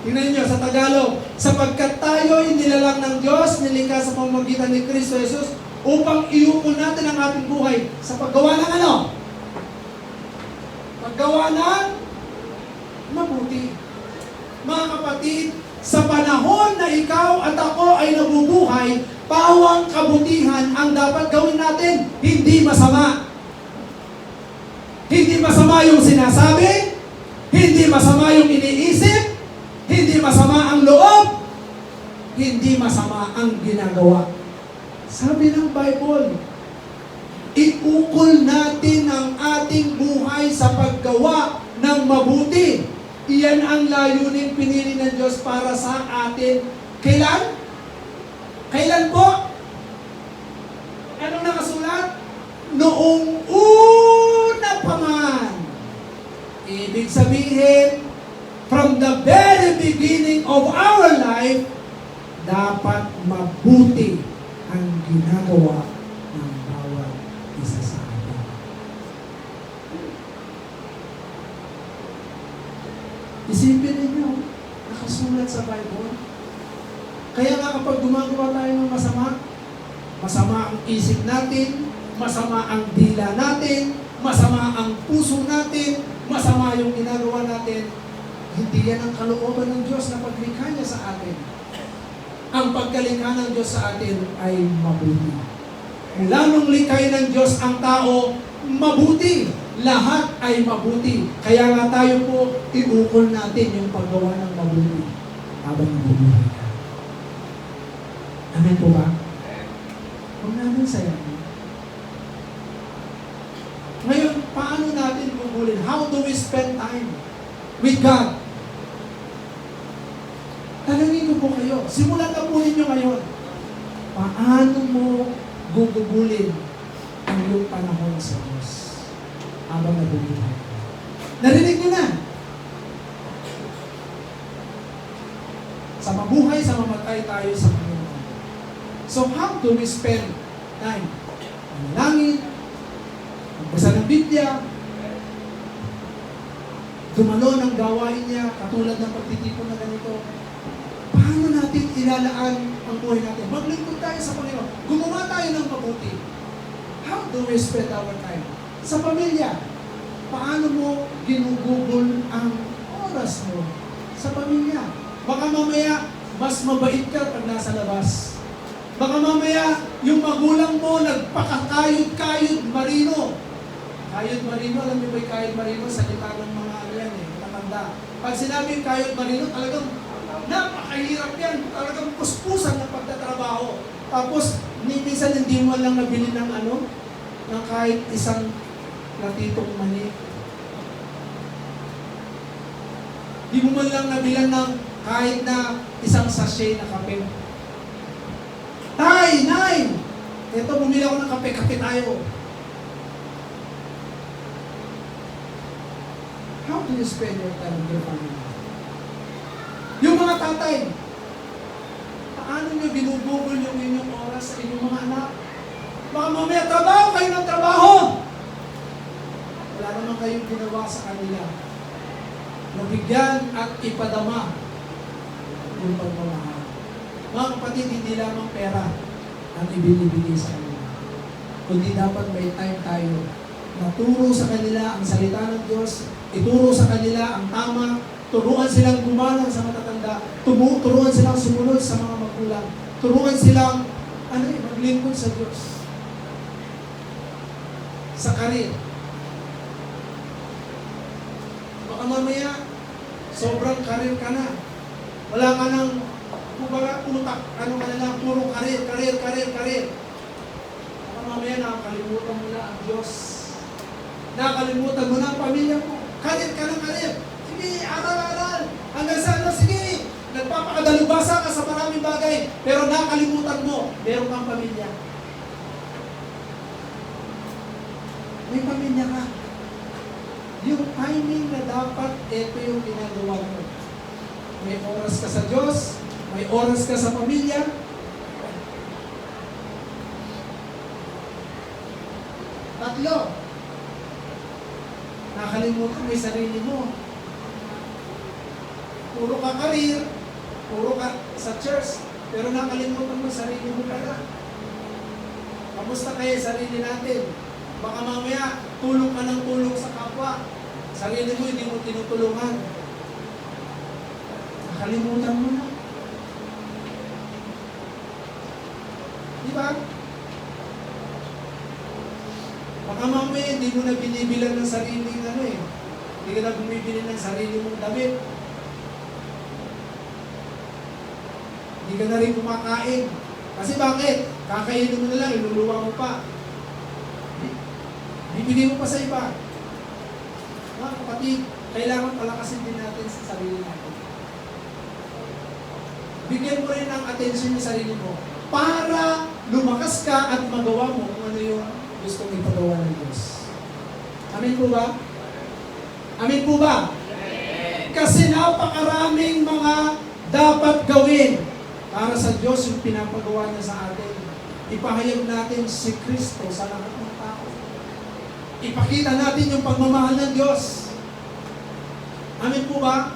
Tingnan niyo sa Tagalog. Sapagkat tayo ay nilalang ng Diyos, nilikha sa pamamagitan ni Kristo Jesus, upang iukol natin ang ating buhay sa paggawa ng ano? Paggawa ng mabuti. Mga kapatid, sa panahon na ikaw at ako ay nabubuhay, pawang kabutihan ang dapat gawin natin, hindi masama. Hindi masama yung sinasabi, hindi masama yung iniisip, hindi masama ang loob, hindi masama ang ginagawa. Sabi ng Bible, iukol natin ang ating buhay sa paggawa ng mabuti. Iyan ang layunin pinili ng Diyos para sa atin. Kailan? Kailan po? Anong nakasulat? Noong una pa man. Ibig sabihin, from the very beginning of our life, dapat mabuti ang ginagawa ng bawat isa sa atin. Isipin ninyo, nakasulat sa Bible. Kaya nga kapag gumagawa tayo ng masama, masama ang isip natin, masama ang dila natin, masama ang puso natin, masama yung ginagawa natin, hindi yan ang kalooban ng Diyos na paglikha niya sa atin. Ang pagkalikha ng Diyos sa atin ay mabuti. Mula nung likhay ng Diyos ang tao, mabuti. Lahat ay mabuti. Kaya nga tayo po, iukol natin yung paggawa ng mabuti habang nabubuhay ka. Amen po ba? Huwag namin sayangin. Ngayon, paano natin bubulin? How do we spend time with God? Tanungin ko po kayo. Simulan na po ninyo ngayon. Paano mo gugugulin ang iyong panahon sa Diyos habang nabubuhay? Narinig nyo na. Sa mabuhay, sa mamatay tayo sa Panginoon. So how do we spend time? manalangin, magbasa ng Biblia, dumalo ng gawain niya, katulad ng pagtitipon na ganito. Paano natin ilalaan ang buhay natin? Maglingkod tayo sa Panginoon. Gumawa tayo ng mabuti. How do we spend our time? Sa pamilya, paano mo ginugugol ang oras mo sa pamilya? Baka mamaya, mas mabait ka pag nasa labas. Baka mamaya, yung magulang mo nagpakakayod-kayod marino. Kayod marino, alam niyo ba yung kayod marino? Salita ng mga ano yan matanda. Pag sinabi yung kayod marino, talagang napakahirap yan. Talagang puspusan ng pagtatrabaho. Tapos, minsan hindi mo lang nabili ng ng kahit isang platitong mani. Hindi mo man lang nabilan ng kahit na isang sachet na kape. Tay! Nay! Ito, bumili ako ng kape. Kape tayo. How do you spend your time with your family? Yung mga tatay, paano nyo binubugol yung inyong oras sa inyong mga anak? Baka mamaya trabaho kayo ng trabaho! Wala naman kayong ginawa sa kanila. Nabigyan at ipadama yung pagmamahal. Mga kapatid, hindi lamang pera ang ibinibigay sa kanila. Kundi dapat may time tayo na turo sa kanila ang salita ng Diyos, ituro sa kanila ang tama, turuan silang gumalang sa matatanda, turuan silang sumunod sa mga magulang, turuan silang maglingkod sa Diyos. Sa karir. Baka mamaya, sobrang karir ka na. Wala ka nang, kumbaga, utak, ka na lang, puro karir. Baka mamaya, nakakalimutan mo na ang Diyos. Nakakalimutan mo na ang pamilya mo. Karir ka ng karir. Sige, aral. Hanggang sa sige, nagpapakadalubasa ka sa maraming bagay, pero nakakalimutan mo, meron kang pamilya. May pamilya ka. Yung timing na dapat, ito yung ginagawa mo. May oras ka sa Diyos, may oras ka sa pamilya. Tatlo, nakalimutan mo yung sarili mo. Puro ka career, puro ka sa church, pero nakalimutan mo yung sarili mo pala. Kamusta kayo yung sarili natin? Baka mamaya, tulong ka ng tulong sa kapwa. Sarili mo, hindi mo tinutulungan. Nakalimutan mo na. Di ba? Baka mamaya, hindi mo na binibilang ng sarili hindi ka na bumibili ng sarili mong damit. Hindi ka na rin kumakain. Kasi bakit? Kakainin mo na lang, iluluwa mo pa. Bibigay mo pa sa iba. Mga kapatid, kailangan palakasin din natin sa sarili natin. Bigyan mo rin ng atensyon yung sarili mo para lumakas ka at magawa mo kung ano yung gustong ipagawa ng Diyos. Amen po ba? Amen po ba? Kasi napakaraming mga dapat gawin para sa Diyos yung pinapagawa niya sa atin. Ipahayag natin si Kristo sa lahat ng tao. Ipakita natin yung pagmamahal ng Diyos. Amen po ba?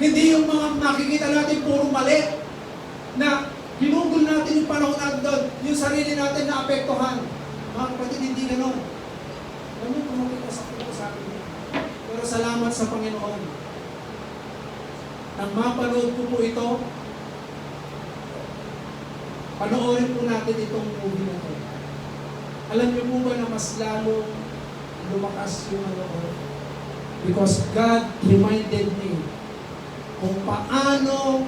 Hindi yung mga nakikita natin puro mali na hinugol natin yung panahon natin doon, yung sarili natin na apektuhan. Mga kapatid, hindi gano'n. Ganun pumunta sa puso sa akin. Pero salamat sa Panginoon. Nang mapanood ko po ito, panoorin po natin itong movie na ito. Alam niyo po ba na mas lalong lumakas yung because God reminded me kung paano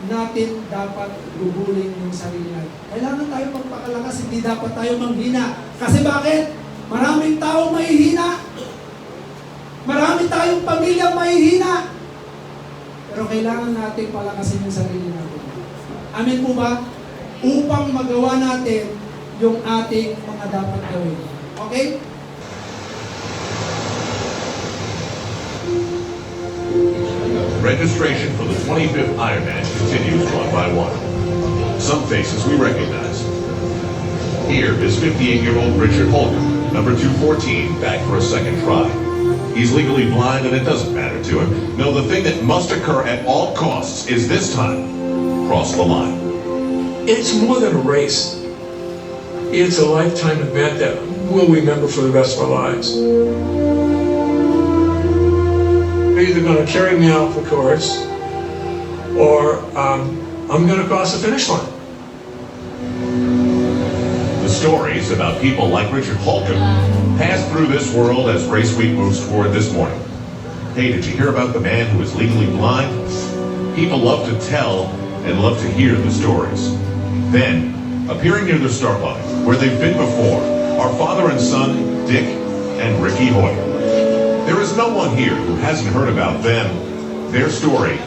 natin dapat gugulin yung sarili natin. Kailangan tayo magpakalakas, hindi dapat tayo manghina. Kasi bakit? Maraming tao mahihina. Marami tayong pamilya mahihina. Pero kailangan natin palakasin yung sarili natin. Amen po ba? Upang magawa natin yung ating mga dapat gawin. Okay? Registration for the 25th Ironman continues one by one. Some faces we recognize. Here is 58-year-old Richard Holcomb, number 214, back for a second try. He's legally blind and it doesn't matter to him. No, the thing that must occur at all costs is this time, cross the line. It's more than a race. It's a lifetime event that we'll remember for the rest of our lives. They're either going to carry me out the course, or I'm going to cross the finish line. The stories about people like Richard Holcomb pass through this world as Race Week moves forward this morning. Hey, did you hear about the man who is legally blind? People love to tell and love to hear the stories. Then, appearing near the start line, where they've been before, are father and son, Dick and Ricky Hoyer. There is no one here who hasn't heard about them, their story,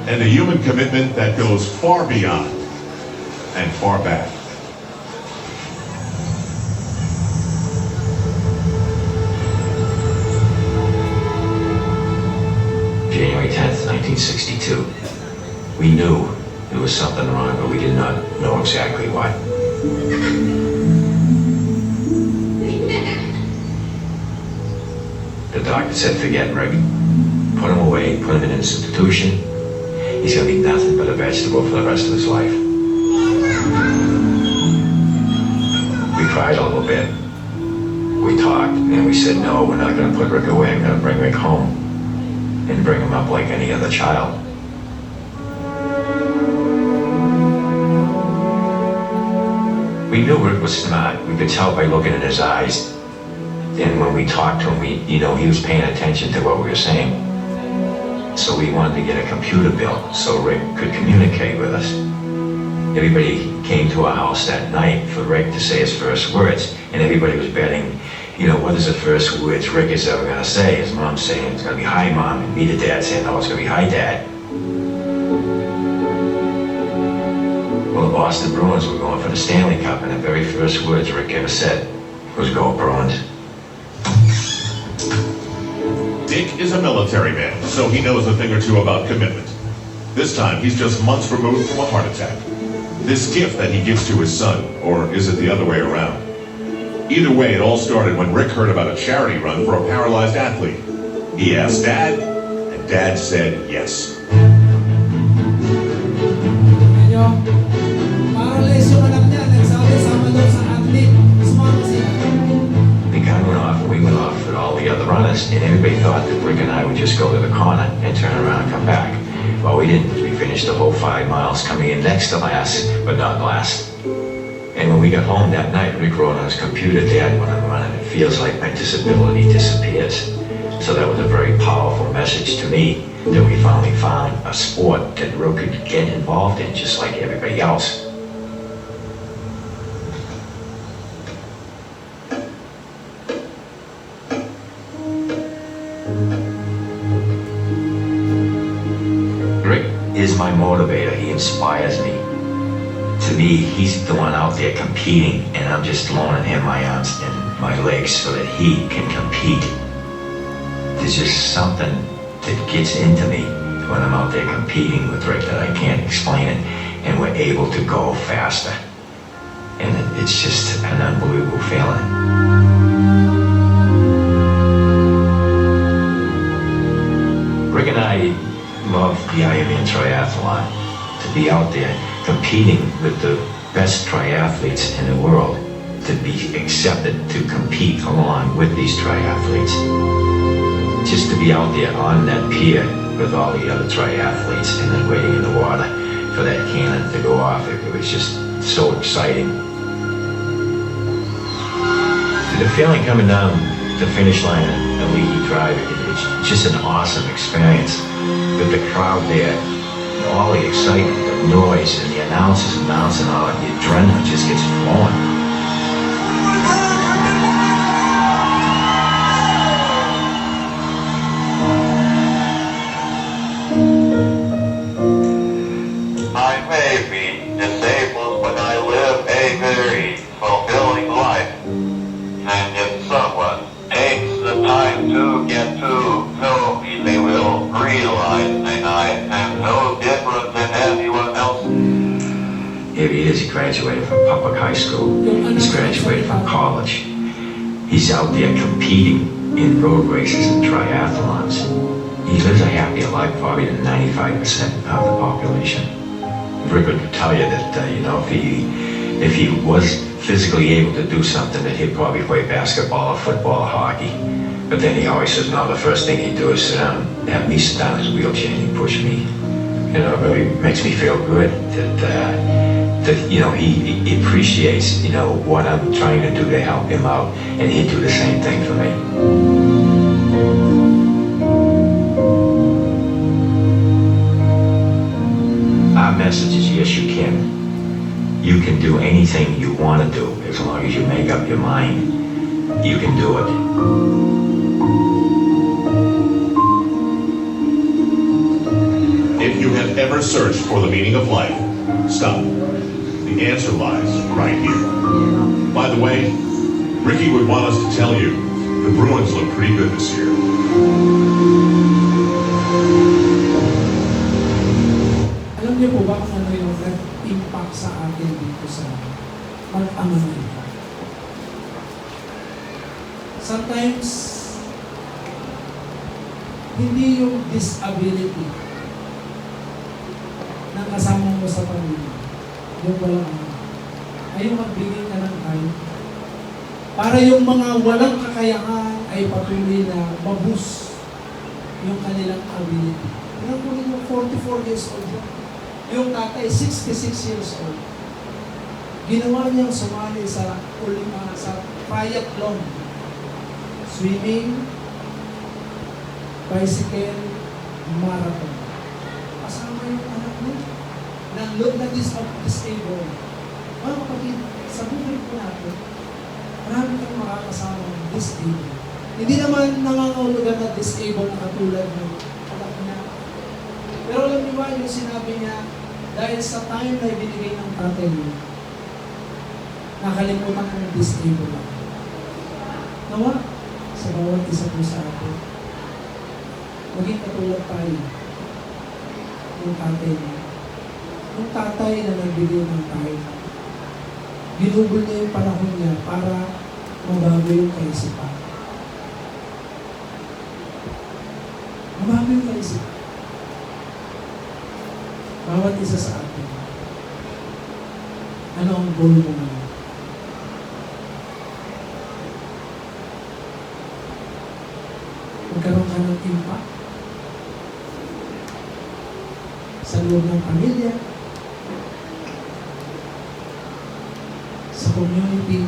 and a human commitment that goes far beyond and far back. January 10th, 1962. We knew there was something wrong, but we did not know exactly what. The doctor said, forget Rick. Put him away, put him in an institution. He's going to be nothing but a vegetable for the rest of his life. We cried a little bit. We talked, and we said, no, we're not going to put Rick away. We're going to bring Rick home and bring him up like any other child. We knew Rick was smart. We could tell by looking in his eyes. And when we talked to him, he was paying attention to what we were saying. So we wanted to get a computer built so Rick could communicate with us. Everybody came to our house that night for Rick to say his first words, and everybody was betting, what is the first words Rick is ever going to say? His mom's saying it's going to be hi, Mom, and me, the dad, saying, no, it's going to be hi, Dad. Well, the Boston Bruins were going for the Stanley Cup, and the very first words Rick ever said was, go Bruins. Dick is a military man, so he knows a thing or two about commitment. This time, he's just months removed from a heart attack. This gift that he gives to his son, or is it the other way around? Either way, it all started when Rick heard about a charity run for a paralyzed athlete. He asked Dad, and Dad said yes. The gun went off, and we went off with all the other runners, and everybody thought that Rick and I would just go to the corner and turn around and come back. Well, we didn't. We finished the whole 5 miles, coming in next to last, but not last. And when we got home that night, Rick wrote on his computer, Dad, when I'm running, it feels like my disability disappears. So that was a very powerful message to me that we finally found a sport that Rick could get involved in just like everybody else. Rick is my motivator. He inspires me. To me, he's the one out there competing, and I'm just loaning him my arms and my legs so that he can compete. There's just something that gets into me when I'm out there competing with Rick that I can't explain it, and we're able to go faster. And it's just an unbelievable feeling. Rick and I love the Ironman triathlon. To be out there competing with the best triathletes in the world, to be accepted to compete along with these triathletes. Just to be out there on that pier with all the other triathletes and then waiting in the water for that cannon to go off, it was just so exciting. The feeling coming down the finish line at Leahy Drive, it's just an awesome experience. With the crowd there, all the excitement, the noise, and the announcers announcing, all the adrenaline just gets flowing. I may be disabled, but I live a very fulfilling life. And if someone takes the time to get to know me, they will realize that I am no different than anyone else. he is. He graduated from public high school. He's graduated from college. He's out there competing in road races and triathlons. He lives a happier life probably than 95% of the population. Rick would tell you that, if he was physically able to do something, that he'd probably play basketball or football or hockey. But then he always says, no, the first thing he'd do is sit down, have me sit down in his wheelchair and he'd push me. It really makes me feel good that he appreciates, what I'm trying to do to help him out, and he'd do the same thing for me. Our message is, yes, you can. You can do anything you want to do as long as you make up your mind. You can do it. If you have ever searched for the meaning of life, stop. The answer lies right here. By the way, Ricky would want us to tell you, the Bruins look pretty good this year. Alam niyo po ba kung ano yung nag-impact sa atin dito sa mag-ama na ito? Sometimes, hindi yung disability na kasama mo sa pamilya, yung walang ano, ay yung magbigay ka ng time para yung mga walang kakayahan ay patuloy na maboost yung kanilang ability. Alam mo ninyo, 44 years old yan. Yung tatay, 66 years old. Ginawa niyang sumali sa triathlon. Swimming, bicycle, marathon. Kasama yung anak mo na disabled. Mga kapatid, sa buhay po natin, marami kang makakasama ng disabled. Hindi naman nangangahulugan na disabled na katulad ng anak niya. Pero alam niyo ba yung sinabi niya, dahil sa time na ibinigay ng tatay niya, nakalimutan ko ng disabled ako. Nawa, sa bawat isa po sa atin, maging katulad tayo ng tatay niya. Yung tatay na nagbigay ng time, ginugol niya yung panahon niya para mabago yung kaisipan. Mabago yung kaisipan. Bawat isa sa atin. Ano ang goal mo ngayon? Magkaroon ka ng impact sa loob ng pamilya, sa community,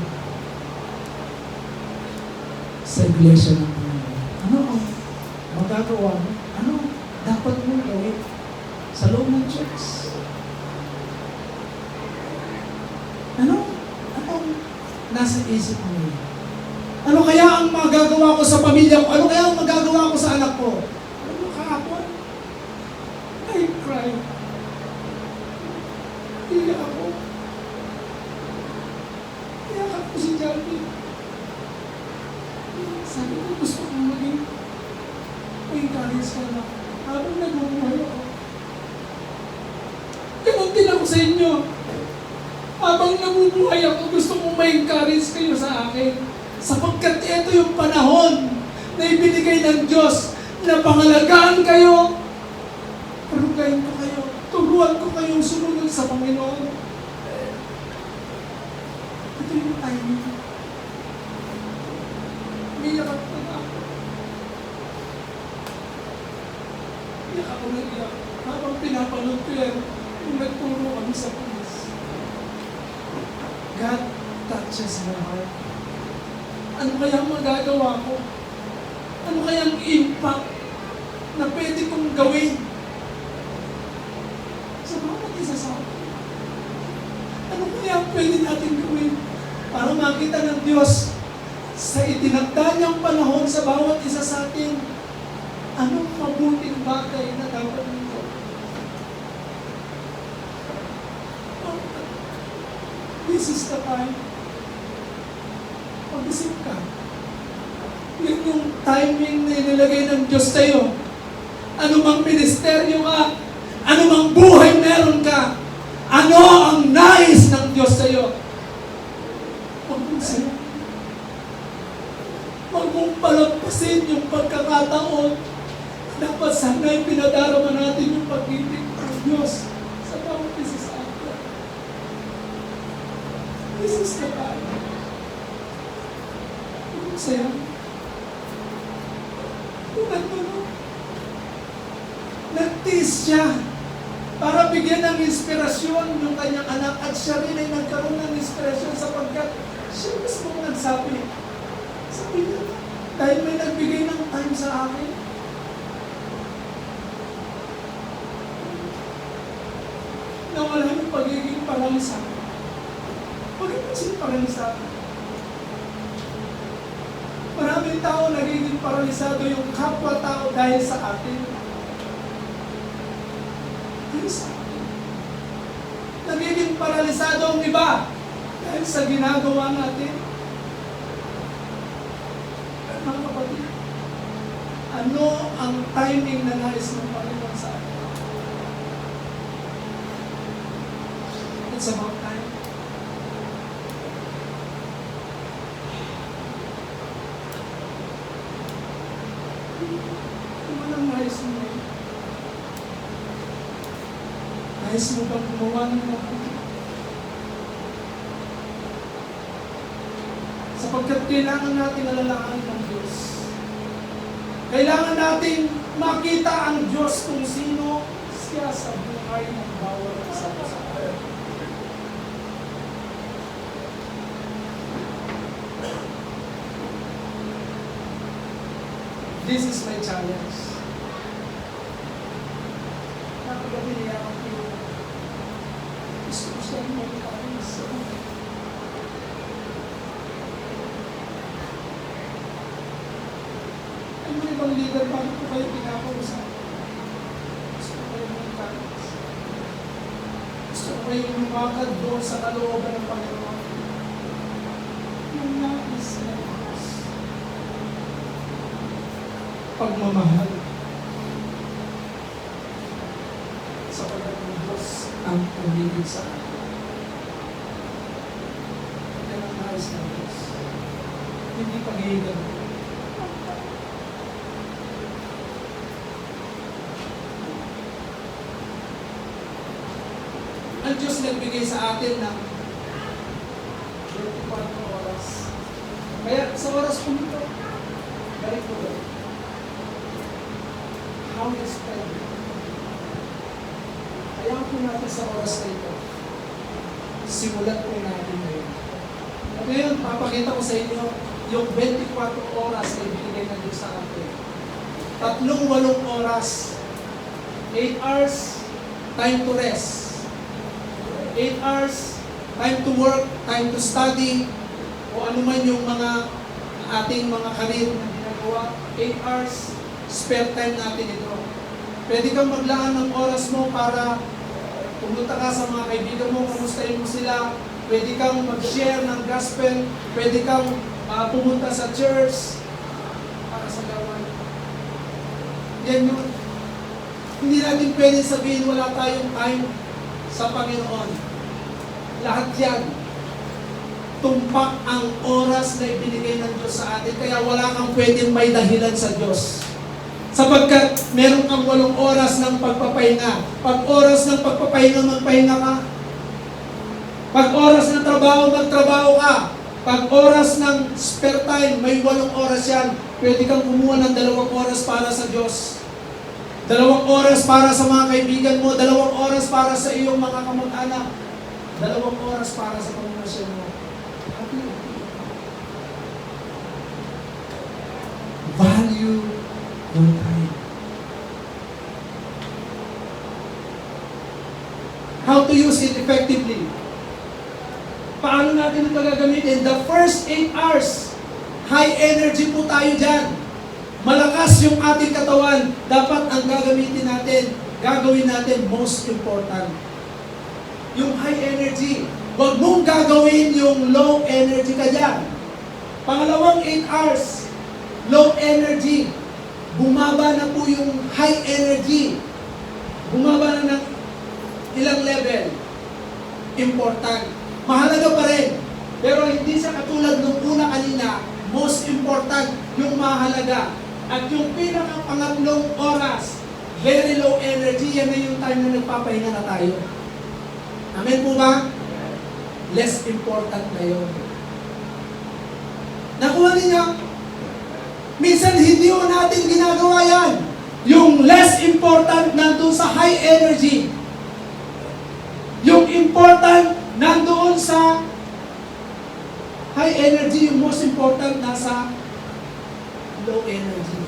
sa iglesia ng Panginoon. Ano ang magagawa mo? Ano dapat mong gawin sa loob ng church? Ano ang nasa isip mo ngayon? Ano kaya ang magagawa ko sa pamilya ko? Ano kaya ang magagawa ko sa anak ko? Ano mo kahapon? I cried. Iyak ako. Iyak ako si Jalby. Sabi ko, gusto kong maging encourage ka na habang nagmumuhay ako. Ganon din ako sa inyo. Habang nabubuhay ako, gusto kong ma-encourage kayo sa akin. Sapagkat ito yung panahon na ibinigay ng Diyos na pangalagaan kayo, parugayin ko kayo, turuan ko kayong sumunod sa Panginoon. Ito yung timing. Umiyak ako na ako. Iyak ako na iyak. Habang pinapanood ko yan, yung nagturo kami sa pulis. God touches my heart. Ano kayang magagawa ko? Ano kayang impact na pwede kong gawin sa bawat isa sa atin? Ano kaya pwede natin gawin para makita ng Diyos sa itinagda niyang panahon sa bawat isa sa atin? Anong mabuting bagay na dapat nito? This is the time. Pag-isip ka. Yun yung timing na inilagay ng Diyos sa'yo. Ano mang ministeryo ka, ano mang buhay meron ka, Ano ang nais ng Diyos sa iyo? Huwag mong sila. Huwag mong palagpasin yung pagkakataon. Dapat sana'y pinadarama natin yung pag-ibig ng Diyos sa bawat isa sa atin. This is the time. Huwag mong saya. Tulad mo, no? Nagtiis siya para bigyan ng inspirasyon yung kanyang anak at siya rin ay nagkaroon ng inspirasyon sapagkat siya mismo nagsabi. Sabi niya, dahil may nagbigay ng time sa akin, nawala yung pagiging paralisado. Bakit kasi paralisado? Maraming tao nagiging paralisado yung kapwa-tao dahil sa atin. Dahil sa atin. Nagiging paralisado ang iba dahil sa ginagawa natin. Mga kapatid, ano ang timing na nais ng Panginoon sa atin? It's about time. Ano ang nais mo? Nais mo bang gumawa ng mabuti? Sapagkat kailangan natin alalahanin ng Diyos. Kailangan natin makita ang Diyos kung sino siya sa buhay ng bawat isa sa atin. This is my challenge. Napagabi niya ako yung gusto ko siya yung magkakas sa buhay. Ano ibang leader, bakit ko kayo pinakausap? Gusto ko kayo magkakas. Gusto ko kayo lumakad doon sa kalooban ng Panginoon. Yung nais na Diyos. Pagmamahal. Sapagkat ng Diyos ang umibig sa atin. Yan ang nais ng Diyos. Hindi pag-iigan. Ang Diyos nagbigay sa atin ng 24 oras. Kaya sa oras ko nito, very good. How we spend it. Kaya po natin sa oras na ito, simulan po natin ngayon. At ngayon, papakita ko sa inyo yung 24 oras na ibigay ng Diyos sa atin. 3-8 oras. 8 hours, time to rest. 8 hours, time to work, time to study, o ano man yung mga ating mga karir na ginagawa. 8 hours, spare time natin ito. Pwede kang maglaan ng oras mo para pumunta ka sa mga kaibigan mo, kamustahin mo sila. Pwede kang mag-share ng gospel. Pwede kang pumunta sa church para sa gawain. Yan yun. Hindi natin pwede sabihin wala tayong time sa Panginoon. Lahat yan. Tumpak ang oras na ibinigay ng Diyos sa atin. Kaya wala kang pwedeng may dahilan sa Diyos. Sapagkat meron kang 8 oras ng pagpapahinga. Pag oras ng pagpapahinga, magpahinga ka. Pag oras ng trabaho, magtrabaho ka. Pag oras ng spare time, may 8 oras yan. Pwede kang kumuha ng 2 oras para sa Diyos. 2 oras para sa mga kaibigan mo. 2 oras para sa iyong mga kamag-anak. 2 oras para sa pamamasyal mo. Value your time. How to use it effectively? Paano natin ito gagamitin? The first 8 hours, high energy po tayo dyan. Malakas yung ating katawan. Dapat ang gagawin natin most important. Yung high energy. Huwag mong gagawin yung low energy ka dyan. Pangalawang 8 hours, low energy. Bumaba na po yung high energy. Bumaba na ng ilang level. important. Mahalaga pa rin. Pero hindi siya katulad nung una kanina, most important, yung mahalaga. At yung pinaka-pangatlong oras, very low energy, yan na yung time na nagpapahinga na tayo. Amen po ba? Less important na yun. Nakuha ninyo? Minsan hindi mo natin ginagawa yan. Yung less important nandun sa high energy. Yung important nandoon sa high energy, yung most important nasa low energy.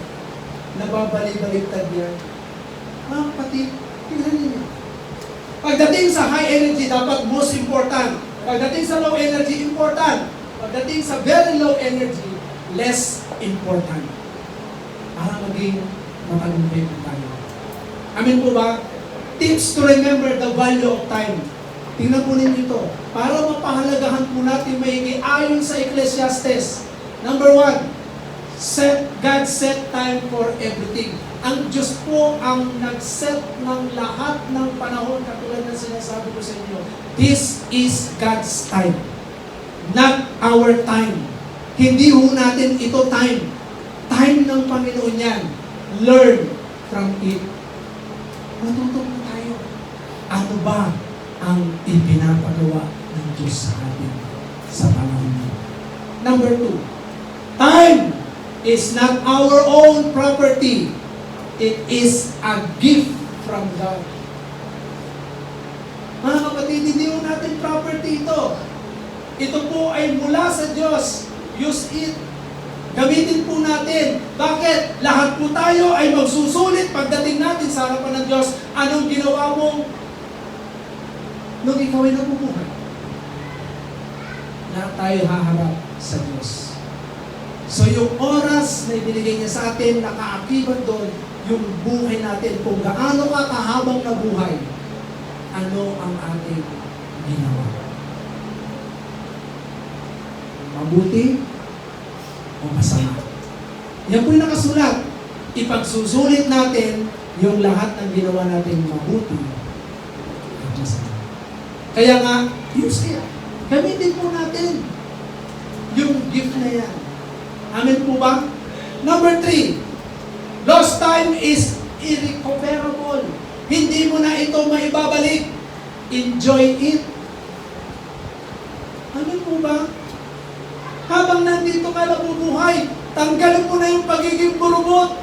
Nababalik-baliktad yan. Mga kapatid, tingnan ninyo. Pagdating sa high energy, dapat most important. Pagdating sa low energy, important. Pagdating sa very low energy, less important. Para maging matalumpay po tayo. Amen po ba? Tips to remember the value of time. Tingnan po ninyo ito. Para mapahalagahan po natin maigi ayon sa Ecclesiastes. Number 1, God set time for everything. Ang Diyos po ang nag-set ng lahat ng panahon katulad ng sinasabi ko sa inyo. This is God's time. Not our time. Hindi ho natin ito time. Time ng Panginoon yan. Learn from it. Matuto po tayo. Ano ba ang ipinapagawa ng Diyos sa atin sa panahon nito? Number 2, time is not our own property. It is a gift from God. Mga kapatid, hindi mo natin property ito. Ito po ay mula sa Diyos. Use it. Gamitin po natin. Bakit? Lahat po tayo ay magsusulit pagdating natin sa harapan ng Diyos. Anong ginawa mo nung ikaw ay nabubuhay? Lahat tayo haharap sa Diyos. So yung oras na ibinigay niya sa atin, nakaakibat doon yung buhay natin. Kung gaano ka kahabang na buhay, ano ang ating ginawa? Mabuti o masama? Yan po yung nakasulat. Ipagsusulit natin yung lahat ng ginawa natin mabuti at masama. Kaya nga, use it. Gamitin po natin yung gift na yan. Amen po ba? Number 3, lost time is irrecoverable. Hindi mo na ito maibabalik. Enjoy it. Amen po ba? Habang nandito ka nabubuhay, tanggalin mo na yung pagiging burubot.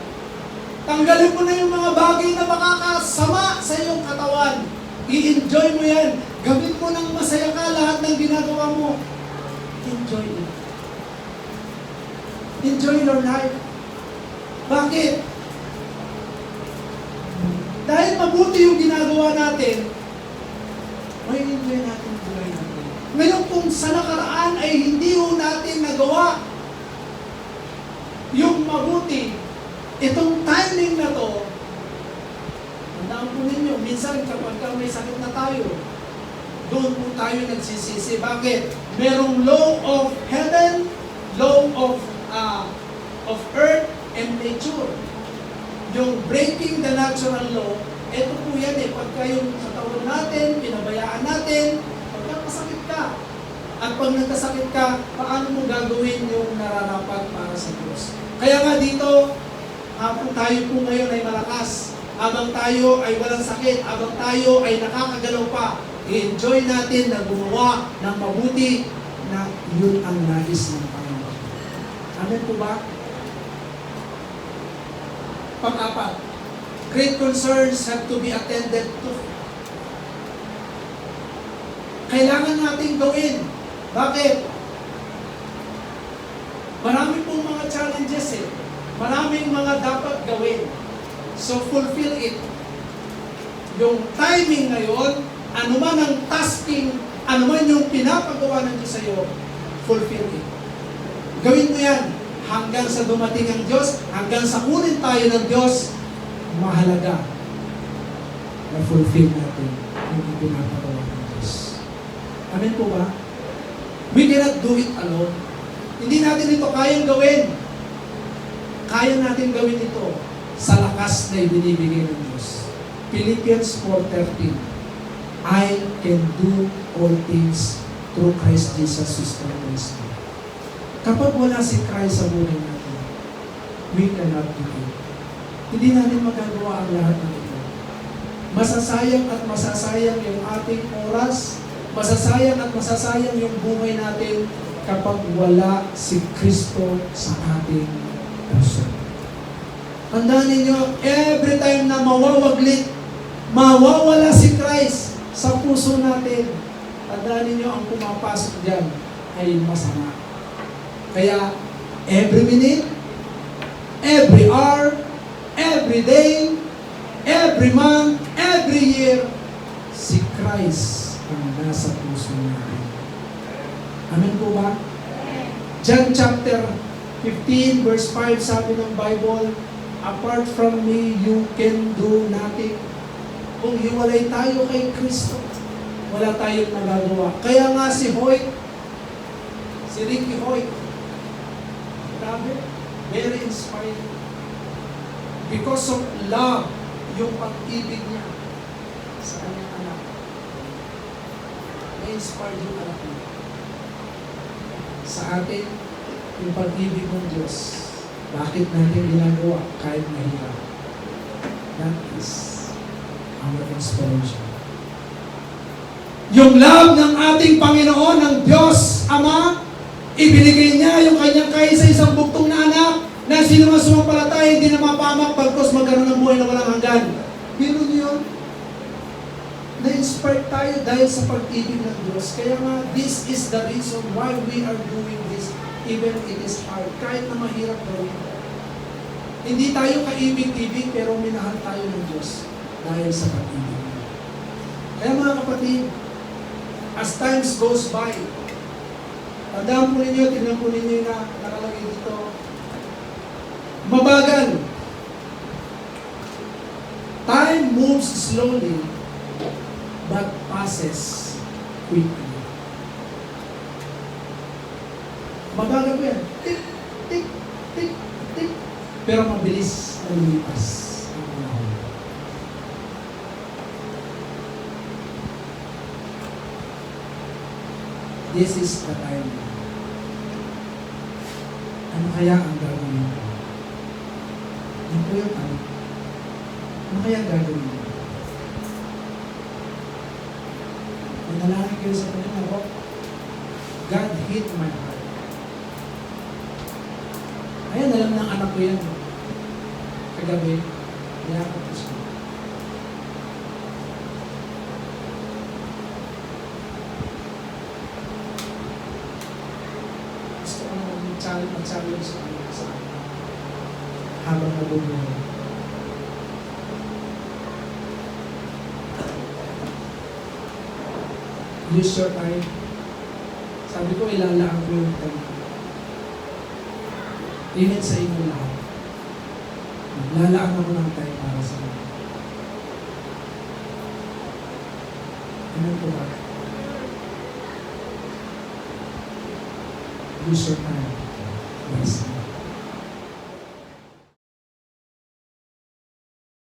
Tanggalin mo na yung mga bagay na makakasama sa iyong katawan. I-enjoy mo yan. Gawin mo ng masaya ka lahat ng ginagawa mo. Enjoy it. Enjoy your life. Bakit? Dahil mabuti yung ginagawa natin, may enjoy natin ang buhay natin. Ngayon kung sa nakaraan ay hindi ho natin nagawa yung mabuti, itong timing na to, tandaan po ninyo, minsan kapag may sakit na tayo, doon po tayo nagsisisi. Bakit? Merong law of heaven, law of earth and nature. Yung breaking the natural law, ito po yan eh, pagka yung katawan natin, pinabayaan natin, pagka masakit ka. At pag nagkasakit ka, paano mo gagawin yung nararapat para sa Diyos? Kaya nga dito, habang tayo po ngayon ay malakas, habang tayo ay walang sakit, habang tayo ay nakakagalaw pa, i-enjoy natin na gumawa ng mabuti na yun ang nais ng Panginoon. Amen po ba? Pang-apat, great concerns have to be attended to. Kailangan nating gawin. Bakit? Marami pong mga challenges eh. Maraming mga dapat gawin. So fulfill it. Yung timing ngayon, ano man ang tasking, ano man yung pinapagawa ng Diyos sa'yo, fulfill it. Gawin mo yan. Hanggang sa dumating ang Diyos, hanggang sa kunin tayo ng Diyos, mahalaga na fulfill natin yung pinapagawa ng Diyos. Amen po ba? We cannot do it alone. Hindi natin ito kayang gawin. Kaya natin gawin ito sa lakas na ibinibigay ng Diyos. Philippians 4:13. I can do all things through Christ Jesus who strengthens me. Kapag wala si Christ sa buhay natin, we cannot do it. Hindi natin magagawa ang lahat ng ito. Masasayang at masasayang yung ating oras, masasayang at masasayang yung buhay natin kapag wala si Kristo sa ating puso. Tandaan ninyo, every time na mawawaglit, mawawala si Christ sa puso natin, tandaan ninyo, ang pumapasok dyan ay masama. Kaya, every minute, every hour, every day, every month, every year, si Christ ang nasa puso natin. Amen po ba? John chapter 15 verse 5 sabi ng Bible, apart from me, you can do nothing. Kung hiwalay tayo kay Kristo, wala tayong nagagawa. Kaya nga si Hoyt, si Ricky Hoyt, grabe, very inspiring. Because of love, yung pag-ibig niya sa kanyang anak. Na-inspire yung anak niya. Sa atin, yung pag-ibig ng Diyos, bakit natin ginagawa kahit mahirap? That is our inspiration. Yung love ng ating Panginoon, ng Diyos Ama, ibinigay niya yung kanyang kaisa-isang buktong na anak na sino man sumampalataya hindi na mapahamak pagkos magkaroon ng buhay na walang hanggan. Biro niyo yun? Na-inspire tayo dahil sa pag-ibig ng Diyos. Kaya nga, this is the reason why we are doing this, even it is hard. Kahit na mahirap gawin. Hindi tayo kaibig-ibig, pero minahal tayo ng Diyos dahil sa pag-ibig niya. Kaya mga kapatid, as times goes by, tandaan po ninyo, tingnan po ninyo na nakalagay dito, mabagal. Time moves slowly, but passes quickly. Mabagal po yan. Tik, tik, tik, tik. Pero mabilis na lumipas ang panahon. This is the time. Ano kaya ang gagawin ko? Ano po yung tanong? Ano kaya ang gagawin ko? Manalangin kayo sa Panginoon ako, God hit my heart. Ayan, alam ng anak ko yan. Kagabi, niyakap ko siya. Gusto ko mag-challenge sa akin. Habang nabubuhay. Use your time. Sabi ko, ilalaan ko yung time. Even sa inyo lahat. Lalaan ako ng time para sa inyo. Ano po ba? Use your time. Yes.